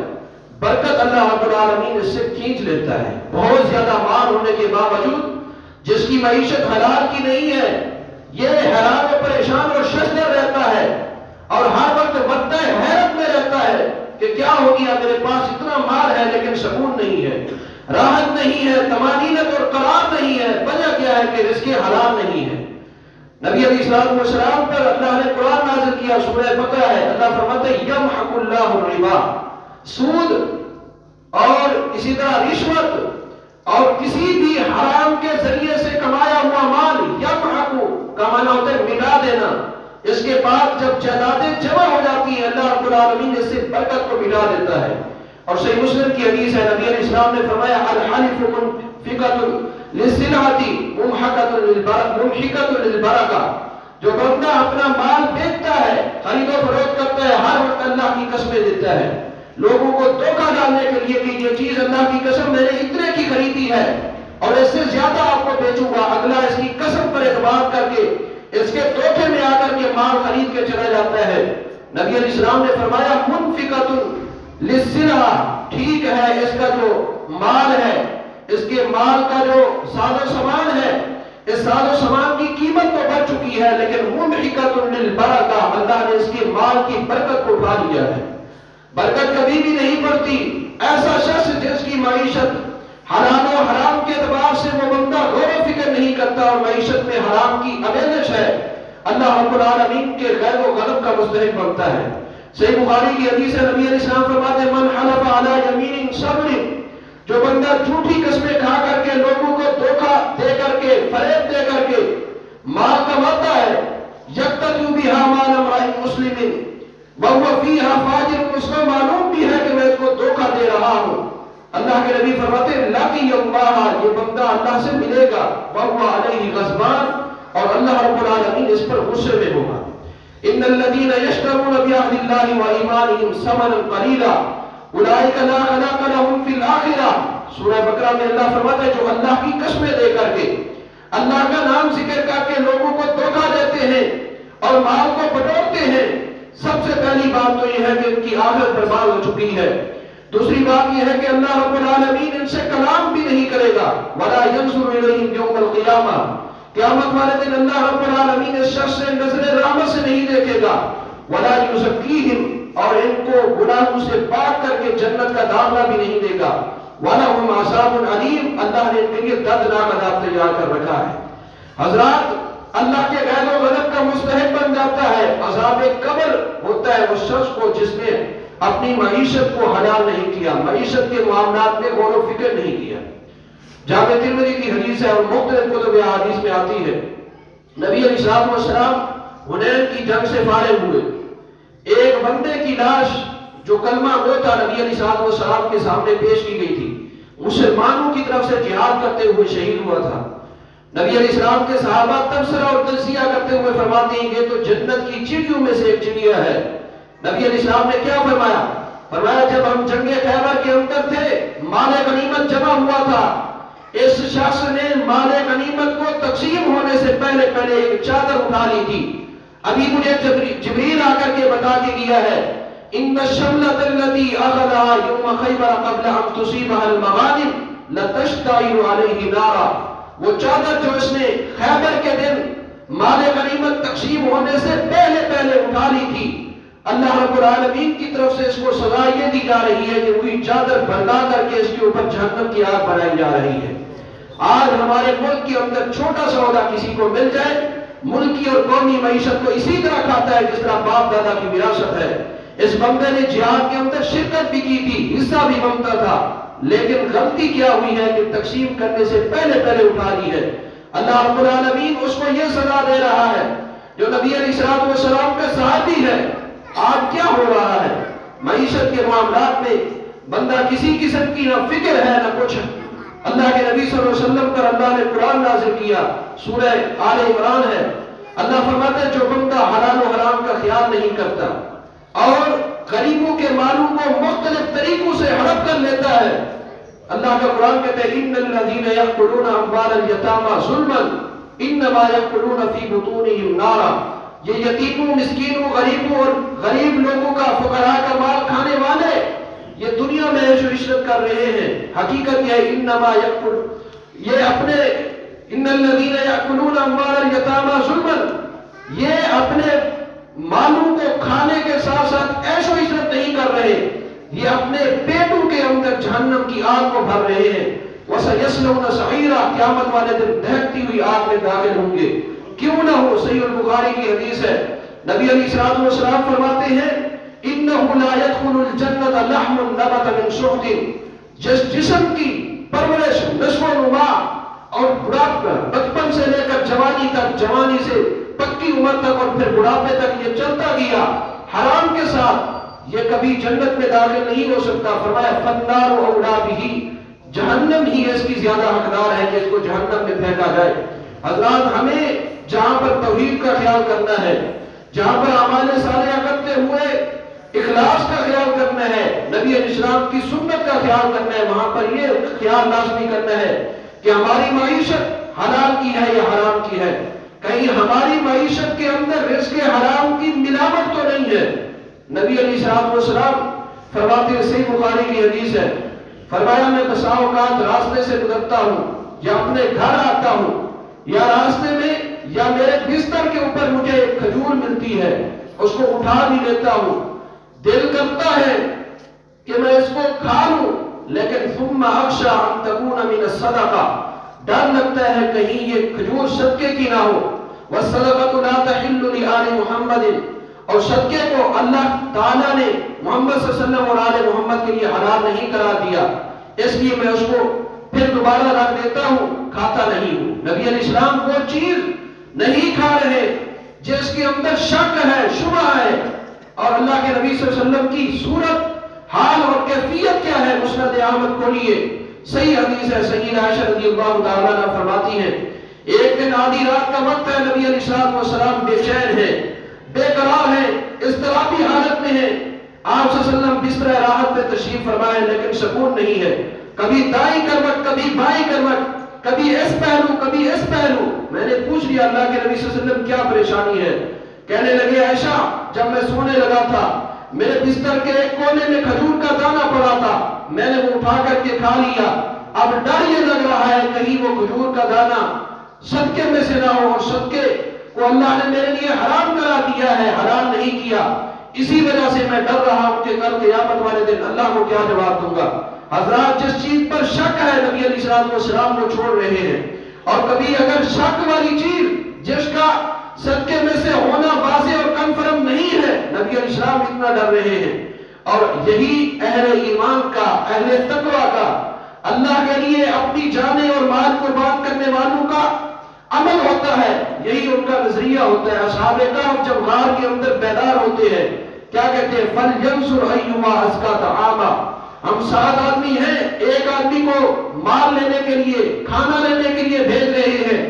برکت اللہ رب العالمین اس سے کھینچ لیتا ہے۔ بہت زیادہ مال ہونے کے باوجود جس کی معیشت حلال کی نہیں ہے، یہ حیران و پریشان اور ششدر رہتا ہے اور ہر وقت وقتہ حیرت میں رہتا ہے کہ کیا ہو گیا، میرے پاس اتنا مال ہے لیکن سکون نہیں ہے، راحت نہیں ہے، طمانینت اور قرار نہیں ہے۔ وجہ کیا ہے کہ رزق حلال نہیں ہے۔ نبی علیہ السلام پر اللہ نے قرآن نازل کیا، سورہ بقرہ ہے، اللہ فرماتا ہے یمحق اللہ الربا، سود اور اسی طرح رشوت اور کسی بھی حرام کے ذریعے سے کمایا ہوا مال، یمحق کا معنی ہوتا ہے مٹا دینا۔ اس کے بعد جب جائیدادیں جمع ہو جاتی ہیں، اللہ رب العالمین اس سے برکت کو مٹا دیتا ہے۔ اور صحیح مسلم کی حدیث ہے، نبی علیہ السلام نے فرمایا الحلف منفقۃ للسلعۃ ممحقۃ للبرکہ، جو بندہ اپنا مال بیچتا ہے، خرید و فروخت کرتا ہے، ہر وقت اللہ کی قسمیں دیتا ہے لوگوں کو دھوکہ ڈالنے کے لیے کہ یہ چیز اللہ کی قسم میں نے اتنے کی خریدی ہے اور اس سے زیادہ آپ کو بیچوں گا، اگلا اس کی قسم پر اعتبار کر کے اس کے دھوکے میں آ کر کے مال خرید کے چلا جاتا ہے۔ نبی علیہ السلام نے فرمایا منفقۃ للسلعہ، ٹھیک ہے اس کا جو مال ہے، اس کے مال کا جو ساز و سامان ہے، اس ساز و سامان کی قیمت تو بڑھ چکی ہے، لیکن ممحقۃ للبرکہ، اللہ نے اس کے مال کی برکت کو اٹھا لیا ہے۔ برکت کبھی بھی نہیں بڑھتی۔ ایسا شخص جس کی معیشت حلال و حرام کے اعتبار سے وہ بندہ غور و فکر نہیں کرتا اور معیشت میں حرام کی اویئرنس ہے، اللہ رب العالمین کے غیب و غضب کا مستحق بنتا ہے۔ صحیح بخاری کی حدیث ہے، نبی علیہ السلام فرماتے ہیں من حلف علی یمین صبر، جو بندہ جھوٹی قسمیں کھا کر کے لوگوں کو دھوکہ دے کر کے فریب دے کر کے مال کماتا ہے، یقتطع بہا مال امرئ مسلم وہو فیہا فاجر، اس کو معلوم بھی ہے کہ میں اس کو دھوکہ دے رہا ہوں، اللہ کے نبی فرماتے ہیں لقی اللہ، یہ بندہ اللہ سے ملے گا، وہو علیہ غضبان، اور اللہ رب العالمین اس پر غصے میں ہوگا۔ ان الذين يشترون بعهد الله وايمانهم ثمنا قليلا اولئك لا خلاق لهم في الاخره، سورہ بقرہ میں اللہ فرماتا ہے جو اللہ کی قسمیں دے کر کے، اللہ کا نام ذکر کر کے لوگوں کو دھوکہ دیتے ہیں اور مال کو بٹورتے ہیں، سب سے پہلی بات تو یہ ہے کہ ان کی آخرت برباد ہو چکی ہے۔ دوسری بات یہ ہے کہ اللہ رب العالمین ان سے کلام بھی نہیں کرے گا، ولا ينظر اليهم يوم القيامه، قیامت والے دن اللہ رب العالمین اس شخص سے نظر رحمت سے نہیں دیکھے گا، ولا یزکیہم، اور ان کو گناہوں سے پاک کر کے جنت کا داخلہ بھی نہیں دے گا، ولہم عذاب علیم، اللہ نے ان کے لیے دردناک عذاب تیار کر رکھا ہے۔ حضرات، اللہ کے غضب و غضب کا مستحق بن جاتا ہے۔ عذاب قبر ہوتا ہے اس شخص کو جس نے اپنی معیشت کو حلال نہیں کیا، معیشت کے معاملات میں غور و فکر نہیں کیا۔ جامع ترمذی کی حدیث ہے اور مختلف کتب احادیث میں آتی ہے، نبی علیہ السلام حنین کی جنگ سے فارغ ہوئے، ایک بندے کی لاش جو کلمہ گو تھا نبی علیہ السلام کے سامنے پیش کی گئی تھی، مسلمانوں کی طرف سے جہاد کرتے ہوئے شہید ہوا تھا۔ نبی علیہ السلام کے صحابہ تبصرہ اور تجزیہ کرتے ہوئے فرماتے ہیں یہ تو جنت کی چڑیوں میں سے ایک چڑیا ہے۔ نبی علیہ السلام نے کیا فرمایا؟ فرمایا جب ہم جنگ خیبر کے اندر تھے، مال غنیمت جمع ہوا تھا، اس شخص نے مال غنیمت کو تقسیم ہونے سے پہلے ایک چادر اٹھا لی تھی، ابھی مجھے جبریل آ کر کے بتا کے گیا ہے ان الشملۃ التي اخذها يوم خیبر قبل ان تصيبها المغانم لتشتعل عليه نارا، وہ چادر جو اس نے خیبر کے دن مال غنیمت تقسیم ہونے سے پہلے اٹھا لی تھی، اللہ رب العالمین کی طرف سے اس کو سزا یہ دی جا رہی ہے کہ وہی چادر بھرلا کر کے اس کے اوپر جہنم کی آگ بنائی جا رہی ہے۔ آج ہمارے ملک کے اندر چھوٹا سا عہدہ کسی کو مل جائے، ملکی اور قومی معیشت کو اسی طرح کھاتا ہے جس طرح باپ دادا کی وراثت ہے۔ اس بندے نے جہاد کے اندر شرکت بھی کی تھی، حصہ بھی بنتا تھا، لیکن غلطی کیا ہوئی ہے کہ تقسیم کرنے سے پہلے اٹھا لی ہے۔ اللہ رب العالمین اس کو یہ سزا دے رہا ہے جو نبی علیہ السلام کا صحابی ہے۔ آج کیا ہو رہا ہے؟ معیشت کے معاملات میں بندہ کسی قسم کی نہ فکر ہے نہ کچھ۔ اللہ کے نبی صلی اللہ علیہ وسلم پر اللہ نے قرآن نازل کیا، سورہ آل عمران ہے، اللہ فرماتے ہیں جو بندہ حلال و حرام کا خیال نہیں کرتا اور غریبوں کے مالوں کو مختلف طریقوں سے ہڑپ کر لیتا ہے، اللہ کا قرآن کہتے ہیں ان الذین یأکلون اموال الیتامی ظلما انما یأکلون فی بطونہم نارا، یہ یتیموں، مسکینوں، غریبوں اور غریب لوگوں کا، فقراء کا مال کھانے والے یہ دنیا میں عیش و عشرت کر رہے ہیں، حقیقت یہ ہے انما یأکل، یہ اپنے ان الذین یأکلون اموال الیتامی ظلما، یہ اپنے مالوں کو کھانے کے ساتھ ساتھ عیش و عشرت نہیں کر رہے، یہ اپنے پیٹوں کے اندر جہنم کی آگ کو بھر رہے ہیں۔ وَسَيَصْلَوْنَ سَعِيرًا، قیامت والے دن دہکتی ہوئی آگ میں داخل ہوں گے۔ کیوں نہ ہو، صحیح البخاری کی حدیث ہے، نبی علیہ السلام فرماتے ہیں إِنَّهُ لَا يَدْخُلُ الْجَنَّةَ لَحْمٌ نَبَتَ مِنْ سُحْتٍ، جس جسم کی پرورش، نشو و نما اور بڑھاپا، بچپن سے لے کر جوانی تک، جوانی سے پکی عمر تک اور پھر بڑھاپے تک یہ چلتا گیا حرام کے ساتھ، یہ کبھی جنت میں داخل نہیں ہو سکتا۔ فرمایا فَالنَّارُ أَوْلَىٰ بِهِ، جہنم ہی اس کی زیادہ حقدار ہے کہ اس کو جہنم میں پھینکا جائے۔ حضرات، ہمیں جہاں پر توحید کا خیال کرنا ہے، جہاں پر اعمال صالحہ کرتے ہوئے اخلاص کا خیال کرنا ہے، نبی علیہ السلام کی سنت کا خیال کرنا ہے، وہاں پر یہ خیال لازمی کرنا ہے کہ ہماری معیشت حلال کی ہے یا حرام کی ہے، کہیں ہماری معیشت کے اندر رزق حرام کی ملاوٹ تو نہیں ہے۔ نبی علیہ السلام فرماتے ہیں، صحیح بخاری کی حدیث ہے، فرمایا میں بسا اوقات راستے سے گزرتا ہوں یا اپنے گھر آتا ہوں یا راستے میں یا میرے بستر کے اوپر مجھے ایک کھجور ملتی ہے، اس کو اٹھا بھی لیتا ہوں، دل کرتا ہے کہ میں اس کو کھا لوں، لیکن ثم اخشى ان تكون من الصدقہ، ڈر لگتا ہے کہیں یہ کھجور صدقے کی نہ ہو۔ والصدقۃ لا تحل لآل محمد، اور صدقے کو اللہ تعالیٰ نے محمد صلی اللہ علیہ وسلم اور آل محمد کے لیے حلال نہیں قرار دیا، اس لیے میں اس کو پھر دوبارہ رکھ دیتا ہوں، کھاتا نہیں ہوں۔ نبی علیہ السلام وہ چیز نہیں کھا رہے جس کے اندر شک ہے، شبہ ہے، اور اللہ کے نبی صلی اللہ علیہ وسلم کی صورت، حال اور کیفیت کیا ہے، مسند احمد کو لیے صحیح حدیث ہے، سیدہ عائشہ رضی اللہ تعالیٰ عنہا فرماتی ہیں ایک دن آدھی رات کا وقت ہے، نبی علیہ السلام بے چین ہیں، بے قرار ہیں، اضطرابی حالت میں ہیں، آپ صلی اللہ علیہ وسلم بستر راحت پہ تشریف فرمائے لیکن سکون نہیں ہے، کبھی دائیں کروٹ، کبھی بائیں کروٹ، کبھی اس پہلو کبھی اس پہلو۔ میں نے پوچھ لیا اللہ کے نبی صلی اللہ علیہ وسلم کیا پریشانی ہے؟ کہنے لگے عائشہ جب میں سونے لگا تھا میرے بستر کے ایک کونے میں کھجور کا دانہ پڑا تھا، میں نے وہ اٹھا کر کے کھا لیا، اب ڈر یہ لگ رہا ہے کہیں وہ کھجور کا دانہ صدقے میں سے نہ ہو، اور صدقے کو اللہ نے میرے لیے حرام کرا دیا ہے، حلال نہیں کیا، اسی وجہ سے میں ڈر رہا ہوں کہ کل قیامت والے دن اللہ کو کیا جواب دوں گا۔ حضرات، جس چیز پر شک ہے نبی علیہ السلام کو چھوڑ رہے ہیں، اور کبھی اگر شک والی چیز جس کا صدقے میں سے ہونا واضح اور کنفرم نہیں ہے، نبی علیہ السلام اتنا ڈر رہے ہیں۔ اور یہی اہل ایمان کا، اہل تقوی کا، اللہ کے لیے اپنی جانیں اور مال قربان کرنے والوں کا عمل ہوتا ہے، یہی ان کا نظریہ ہوتا ہے۔ اصحاب کہف جب غار کے اندر بیدار ہوتے ہیں کیا کہتے ہیں؟ فَلْيَنْظُرْ أَيُّمَا أَزْكَىٰ طَعَامًا، ہم 7 آدمی ہیں، ایک آدمی کو مال لینے کے لیے، کھانا لینے کے لیے بھیج رہے ہیں،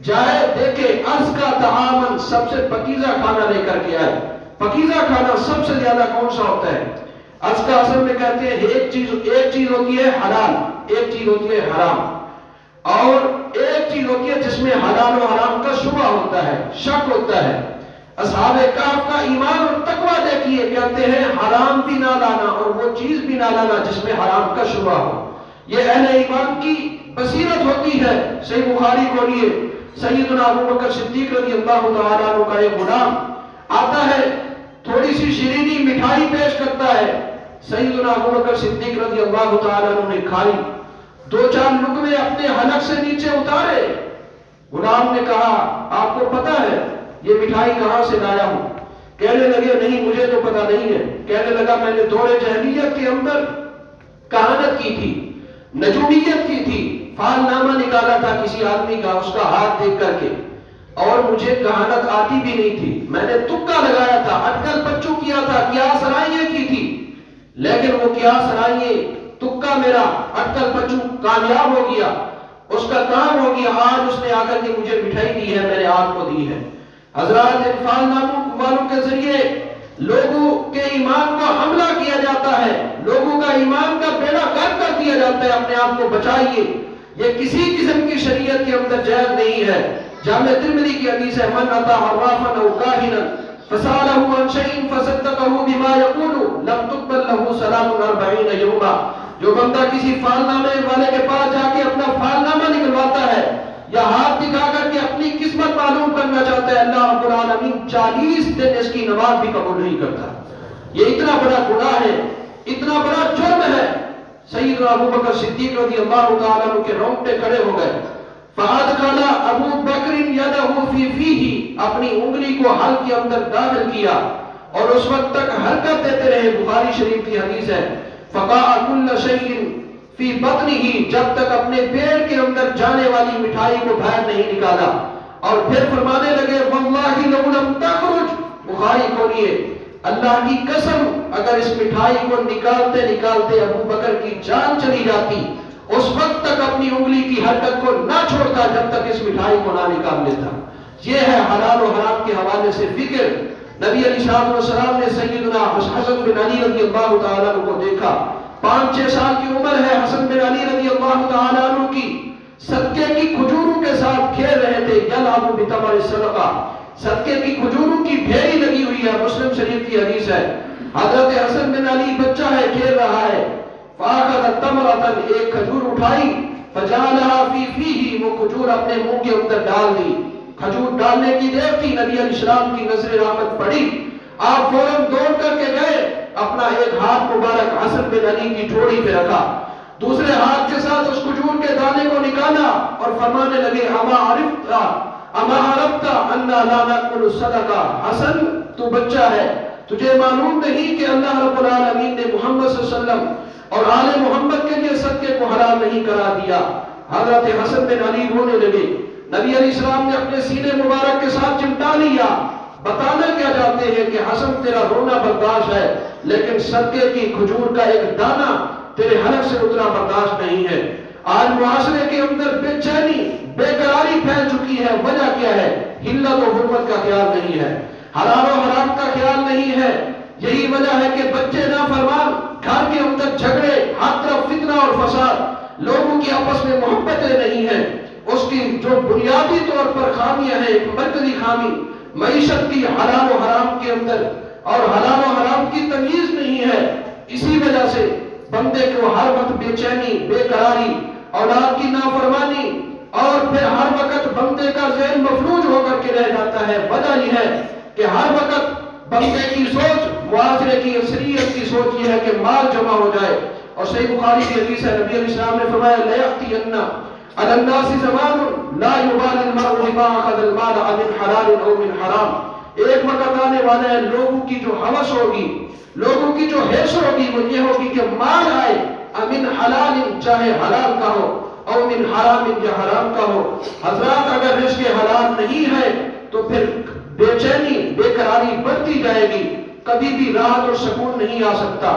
جائے دیکھے أَزْكَىٰ طَعَامًا، سب سے پکیزہ کھانا لے کر کے آئے۔ پکیزہ کھانا سب سے زیادہ کون سا ہوتا ہے؟ أَزْكَىٰ اصل میں کہتے ہیں ایک چیز ہوتی ہے حلال، ایک چیز ہوتی ہے حرام، اور ایک چیز ہوتی ہے جس میں حلال و حرام کا شبہ ہوتا ہے، شک ہوتا ہے۔ اصحاب کہف کا ایمان اور تقوی دیکھیے، کہتے ہیں حرام بھی نہ لانا اور وہ چیز بھی نہ لانا جس میں حرام کا شبہ ہو۔ یہ اہل ایمان کی بصیرت ہوتی ہے۔ صحیح بخاری کو لیے سیدنا ابو بکر صدیق رضی اللہ تعالیٰ عنہ کا ایک غلام آتا ہے، تھوڑی سی شیرینی مٹھائی پیش کرتا ہے، سیدنا ابو بکر صدیق رضی اللہ تعالیٰ عنہ نے کھائی، 2-4 لقمے اپنے حلق سے نیچے اتارے۔ غلام نے کہا آپ کو پتا ہے یہ مٹھائی کہاں سے لایا ہوں؟ کہنے لگے نہیں مجھے تو پتا نہیں ہے۔ کہنے لگا میں نے دور جاہلیت کے اندر کہانت کی تھی، نجومیت کی تھی، فال نامہ نکالا تھا کسی آدمی کا اس کا ہاتھ دیکھ کر کے، اور مجھے کہانت آتی بھی نہیں تھی، میں نے تکا لگایا تھا، اٹکل پچو کیا تھا، کیا سرائیے کی تھی، لیکن وہ کیا سرائیے تکا میرا اٹکل پچو کامیاب ہو گیا، اس کا کام ہو گیا، آج اس نے آ کر کے مجھے مٹھائی دی ہے، میں نے آپ کو دی ہے۔ حضرات، انفال ناموں والوں کے ذریعے لوگوں کے ایمان کو حملہ کیا جاتا ہے، لوگوں کا ایمان کا بیڑا غرق کر دیا جاتا ہے اپنے آپ کو بچائیے. یہ کسی قسم کی شریعت کے اندر جائز نہیں ہے. جامع ترمذی کی حدیث ہے من اتی عرافا او کاہنا فسالہ عن شیء فصدقہ بما یقول لم تقبل له صلاۃ 40 یوما. جو بندہ کسی فالنامے والے کے پاس جا کے اپنا فالنامہ نکلواتا ہے یا ہاتھ دکھا کر کے اپنی قسمت معلوم کرنا چاہتا ہے, اللہ رب العالمین 40 دن اس کی نماز بھی قبول نہیں کرتا. یہ اتنا بڑا گناہ ہے, اتنا بڑا جرم ہے. سیدنا ابو بکر صدیق رضی اللہ تعالیٰ عنہ کے رونگٹے کھڑے ہو گئے. فَأَدْخَلَ أَبُو بَكْرٍ يَدَهُ فِي فِيهِ, اپنی انگلی کو حل کے اندر داخل کیا اور اس وقت تک حرکت دیتے رہے. بخاری شریف کی حدیث ہے. فَقَعَ كُلَّ شَيْءٍ فِي بَطْنِهِ, جب تک اپنے پیٹ کے اندر جانے والی مٹھائی کو باہر نہیں نکالا. اور پھر فرمانے لگے وَاللَّهِ لَوْ لَمْ تَخْرُجْ, بخاری کھولیے, اللہ کی قسم اگر اس مٹھائی کو نکالتے نکالتے ابو بکر کی جان چلی جاتی, اس وقت تک اپنی انگلی کی حرکت کو نہ چھوڑتا جب تک اس مٹھائی کو نہ نکال لیتا. یہ ہے حلال و حرام کے حوالے سے فکر. نبی علیہ السلام نے سیدنا حسن بن علی رضی اللہ تعالیٰ عنہ کو دیکھا. 5-6 سال کی عمر ہے حسن بن علی رضی اللہ تعالیٰ عنہ کی. صدقے کی کھجوروں کے ساتھ کھیل رہے تھے. یلعب بتمر الصدقہ, صدقے کی کھجوروں کی ڈھیری لگی ہوئی ہے. مسلم شریف کی حدیث ہے. حضرت حسن بن علی بچہ ہے, کھیل رہا ہے. فاخذ تمرۃ, ایک کھجور اٹھائی. فجعلها فی فیہ, وہ کھجور اپنے منہ کے اندر ڈال دی. کھجور ڈالنے کی دیر تھی, نبی علیہ السلام کی نظر رحمت پڑی. آپ فوراً دوڑ کر کے گئے, اپنا ایک ہاتھ مبارک حسن بن علی کی ٹھوڑی پہ رکھا, دوسرے ہاتھ کے ساتھ اس کھجور کے دانے کو نکالا اور فرمانے لگے اما عرفت انا لا ناکل الصدقہ. حسن تو بچہ ہے, تجھے معلوم نہیں کہ اللہ رب العالمین نے محمد صلی اللہ علیہ وسلم اور آل محمد کے لیے صدقے کو حلال نہیں کرا دیا. حضرت حسن بن علی رونے لگے. نبی علیہ السلام نے اپنے سینے مبارک کے ساتھ چمٹا لیا. بتانا کیا چاہتے ہیں کہ حسن تیرا رونا برداشت ہے, لیکن صدقے کی کھجور کا ایک دانہ تیرے حلق سے اتنا برداشت نہیں ہے. آج معاشرے کے اندر بے چینی بے قراری پھیل چکی ہے. وجہ کیا ہے؟ حلت و حرمت کا خیال نہیں ہے, حلال و حرام کا خیال نہیں ہے. یہی وجہ ہے کہ بچے نافرمان, گھر کے اندر جھگڑے, ہر طرف فتنہ اور فساد, لوگوں کی آپس میں محبتیں نہیں ہیں. اس کی جو بنیادی طور پر خامیاں ہیں, ایک مرکزی خامی معیشت کی حلال و حرام کے اندر, اور حلال و حرام کی تمیز نہیں ہے. اسی وجہ سے بندے کو ہر وقت بے چینی, بے قراری, اولاد کی نافرمانی, اور پھر ہر وقت بندے کا ذہن مفلوج ہو کر کے رہ جاتا ہے. وجہ یہ ہے کہ ہر وقت بندے کی سوچ, معاشرے کی اکثریت کی سوچ یہ ہے کہ مال جمع ہو جائے. اور صحیح بخاری کی حدیث ہے, نبی علیہ السلام نے فرمایا لَيَأْتِيَنَّ عَلَى النَّاسِ زَمَانٌ لَا يُبَالِ الْمَرْءُ بِمَا أَخَذَ الْمَالَ أَمِنْ حَلَالٍ أَوْ مِنْ حَرَامٍ. ایک وقت آنے والا ہے, لوگوں کی جو ہوس ہوگی, لوگوں کی جو حرص ہوگی, وہ یہ ہوگی کہ مال آئے امن حلال, چاہے حلال کا ہو, او من حرام, یا حرام کا ہو. حضرات اگر رزق حلال نہیں ہے تو پھر بے چینی بے قراری بڑھتی جائے گی, کبھی بھی راحت اور سکون نہیں آ سکتا,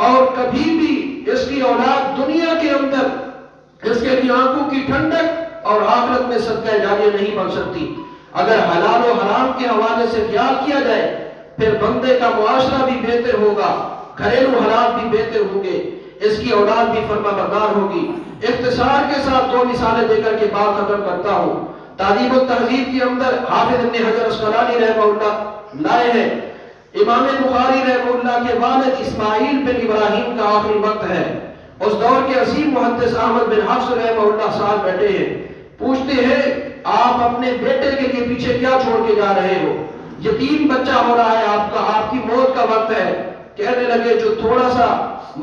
اور کبھی بھی اس کی اولاد دنیا کے اندر اس کے لیے آنکھوں کی ٹھنڈک اور آخرت میں صدقہ جاریہ نہیں بن سکتی. اگر حلال و حرام کے حوالے سے خیال کیا جائے پھر بندے کا معاشرہ بھی بہتر ہوگا, گھریلو حالات بھی بہتر ہوں گے, اس کی اولاد بھی فرما بردار ہوگی. اختصار کے ساتھ 2 مثالیں دے کر کے بات ختم کرتا ہوں. تہذیب و تہذیب کے اندر حافظ ابن حجر اسقلانی رحمہ اللہ لائے ہیں, امام بخاری رحمہ اللہ کے والد اسماعیل بن ابراہیم کا آخری وقت ہے. اس دور کے عظیم محدث احمد بن حفص رحمہ اللہ ساتھ بیٹھے ہیں. پوچھتے ہیں آپ اپنے بیٹے کے لیے پیچھے کیا چھوڑ کے جا رہے ہو؟ یتیم بچہ ہو رہا ہے آپ کا, آپ کی موت کا وقت ہے. کہنے لگے جو تھوڑا سا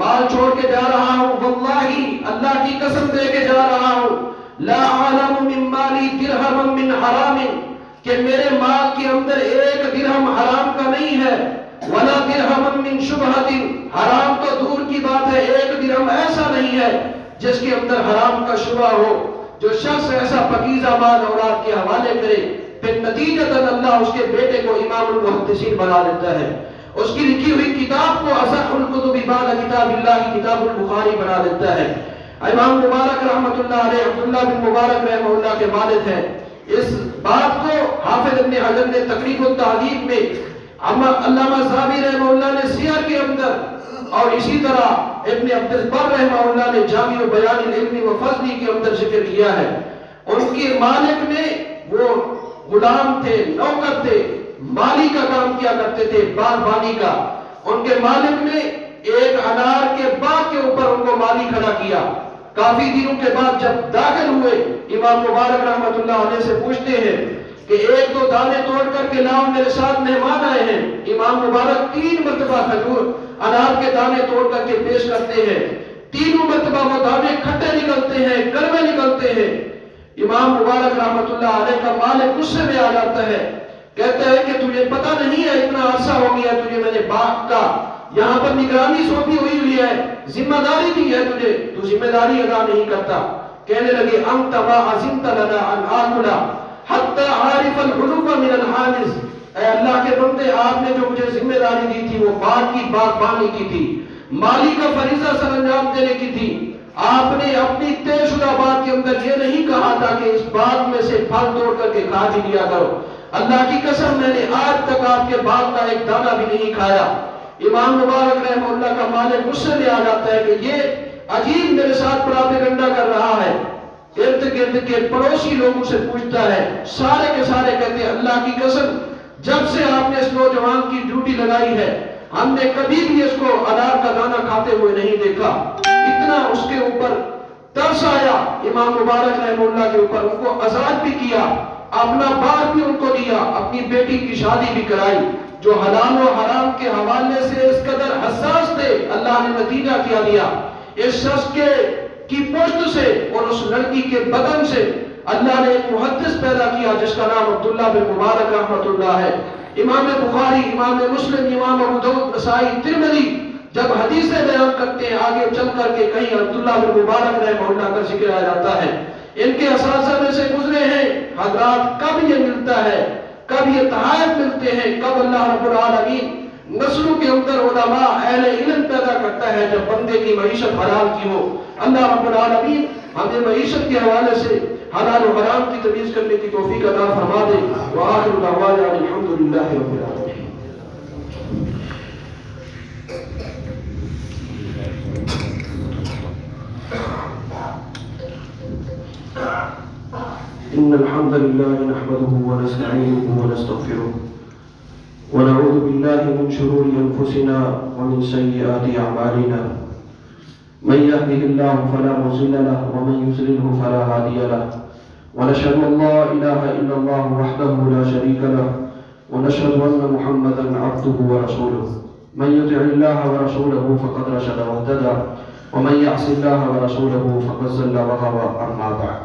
مال چھوڑ کے جا رہا ہوں, واللہ اللہ کی قسم دے کے جا رہا ہوں, لا اعلم من مالی درہم من حرام, کہ میرے مال کے اندر 1 درہم حرام کا نہیں ہے, ولا درہم من شبہۃ, حرام تو دور کی بات ہے 1 درہم ایسا نہیں ہے جس کے اندر حرام کا شبہ ہو. جو شخص ایسا پاکیزہ مال اولاد کے حوالے کرے پھر نتیجتاً اللہ اس کے بیٹے کو امام المحدثین بنا دیتا ہے, اس کی لکھی ہوئی کتاب کو اصح الکتب بعد کتاب اللہ کتاب البخاری بنا دیتا ہے. امام مبارک رحمۃ اللہ علیہ, عبداللہ بن مبارک رحمہ اللہ کے والد ہیں. اس بات کو حافظ ابن حجر نے تقریب التہذیب میں, علامہ ذہبی رحمہ اللہ نے سیر کے اندر اور اسی طرح ابن عبد البر رحمہ اللہ نے جامع بیان العلم و فضلی کے اندر ذکر کیا ہے، ان کے مالک نے وہ غلام تھے، نوکر تھے، مالی کا کام کیا کرتے تھے، باغبانی کا. ان کے مالک نے ایک انار کے باغ کے اوپر ان کو مالی کھڑا کیا. کافی دنوں کے بعد جب داخل ہوئے، امام مبارک رحمۃ اللہ علیہ سے پوچھتے ہیں کہ ایک دو دانے توڑ کر کے لاؤ، میرے ساتھ مہمان آئے ہیں. امام مبارک 3 مرتبہ کھجور انار کے دانے توڑ کر کے پیش کرتے ہیں. تینوں مرتبہ وہ دانے کھٹے نکلتے ہیں، کڑوے نکلتے ہیں. امام مبارک رحمۃ اللہ علیہ کا مالک غصے میں آ جاتا ہے، کہتا ہے کہ تجھے پتہ نہیں ہے، اتنا عرصہ ہو گیا تجھے میں نے باغ کا یہاں پر نگرانی سونپی ہوئی ہے، ذمہ داری دی ہے تجھے، تو ذمہ داری ادا نہیں کرتا. کہنے لگے انت ما عزمت لنا ان آکل حتی عارف الحلوف من الحانز. اے اللہ کے بندے، آپ نے جو مجھے ذمہ داری دی تھی وہ باغ کی باغبانی کی تھی، مالی کا فریضہ سر انجام دینے کی تھی. آپ نے اپنی طے شدہ بات کے اندر یہ نہیں کہا تھا کہ اس باغ میں سے پھل توڑ کر کے کھا بھی لیا کرو. اللہ کی قسم میں نے آج تک آپ کے باغ کا ایک دانہ بھی نہیں کھایا. امام مبارک رحمہ اللہ کا مالک غصے میں آ جاتا ہے کہ یہ عجیب میرے ساتھ پراپیگنڈا کر رہا ہے. ارد گرد کے پڑوسی لوگوں سے پوچھتا ہے، سارے کے سارے کہتے ہیں اللہ کی قسم جب سے آپ نے اس نوجوان کی ڈیوٹی لگائی ہے ہم نے کبھی بھی اس کو انار کا دانہ کھاتے ہوئے نہیں دیکھا. اتنا اس کے اوپر ترس آیا امام مبارک رحمہ اللہ کے اوپر، ان کو آزاد بھی کیا، اپنا باغ بھی ان کو دیا، اپنی بیٹی کی شادی بھی کرائی. جو حلال و حرام کے حوالے سے اس قدر حساس تھے، اللہ نے نتیجہ کیا دیا. اس شخص کی پشت سے اور اس لڑکی کے بدن سے اللہ نے ایک محدث پیدا کیا جس کا نام عبداللہ بن مبارک رحمۃ اللہ ہے. امام بخاری، امام مسلم، امام ابو داؤد، نسائی، ترمذی جب حدیثیں بیان کرتے ہیں آگے چل کر کے کہیں عبداللہ بن مبارک رحمہ اللہ کا ذکر آ جاتا ہے. ان کے اساتذہ میں سے گزرے ہیں حضرات. کب یہ ملتا ہے، کب یہ تحائف ملتے ہیں، کب اللہ رب العالمین نسلوں کے اندر علماء اہل علم پیدا کرتا ہے جب بندے کی معیشت حلال کی ہو. اللہ رب العالمین ہمیں معیشت کے حوالے سے حلال و حرام کی تمیز کرنے کی توفیق عطا فرما دے. وآخر دعوانا الحمدللہ رب العالمین. إن الحمد لله نحمده ونستعينه ونستغفره ونعوذ بالله من شرور أنفسنا ومن سيئات أعمالنا. من يهده الله فلا مضل له ومن يضلل فلا هادي له. ونشهد أن لا إله إلا الله وحده لا شريك له ونشهد أن محمدا عبده ورسوله. من يطع الله ورسوله فقد رشد واهتدى ومن يعص الله ورسوله فقد ضل وغوى. أما بعد.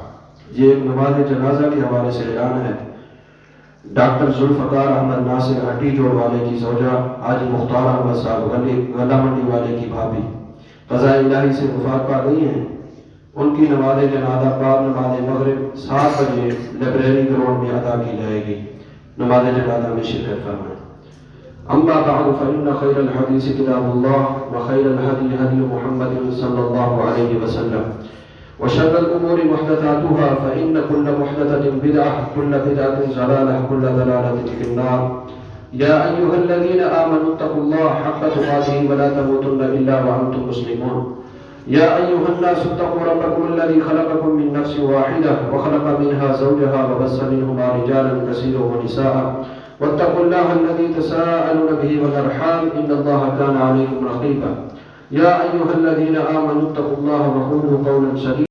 یہ ایک نماز جنازہ کے حوالے سے اعلان ہے. ڈاکٹر ذوالفقار احمد ناصر ہٹی جوڑ والے کی زوجہ حاجی مختار احمد صاحب گلا منڈی والے کی بھابھی قضاء الہی سے وفات پا گئی ہیں. ان کی نماز جنازہ بعد نماز مغرب 7 بجے لائبریری گراؤنڈ میں ادا کی جائے گی. نماز جنازہ میں شرکت فرمائیں. اما بعد فإن خير الحديث كتاب الله وخير الهدي هدي محمد صلى الله عليه وسلم وشر الأمور محدثاتها فإن كل محدثة بدعة كل بدعة ضلالة كل ضلالة في النار. يا أيها الذين آمنوا اتقوا الله حق تقاته ولا تموتن إلا وأنتم مسلمون. يا أيها الناس اتقوا ربكم الذي خلقكم من نفس واحدة وخلق منها زوجها وبث منهما رجالا كثيرا ونساء واتقوا الله الذي تساءلون به والأرحام إن الله كان عليكم رقيبا. يا أيها الذين آمنوا اتقوا الله وقولوا قولا سديدا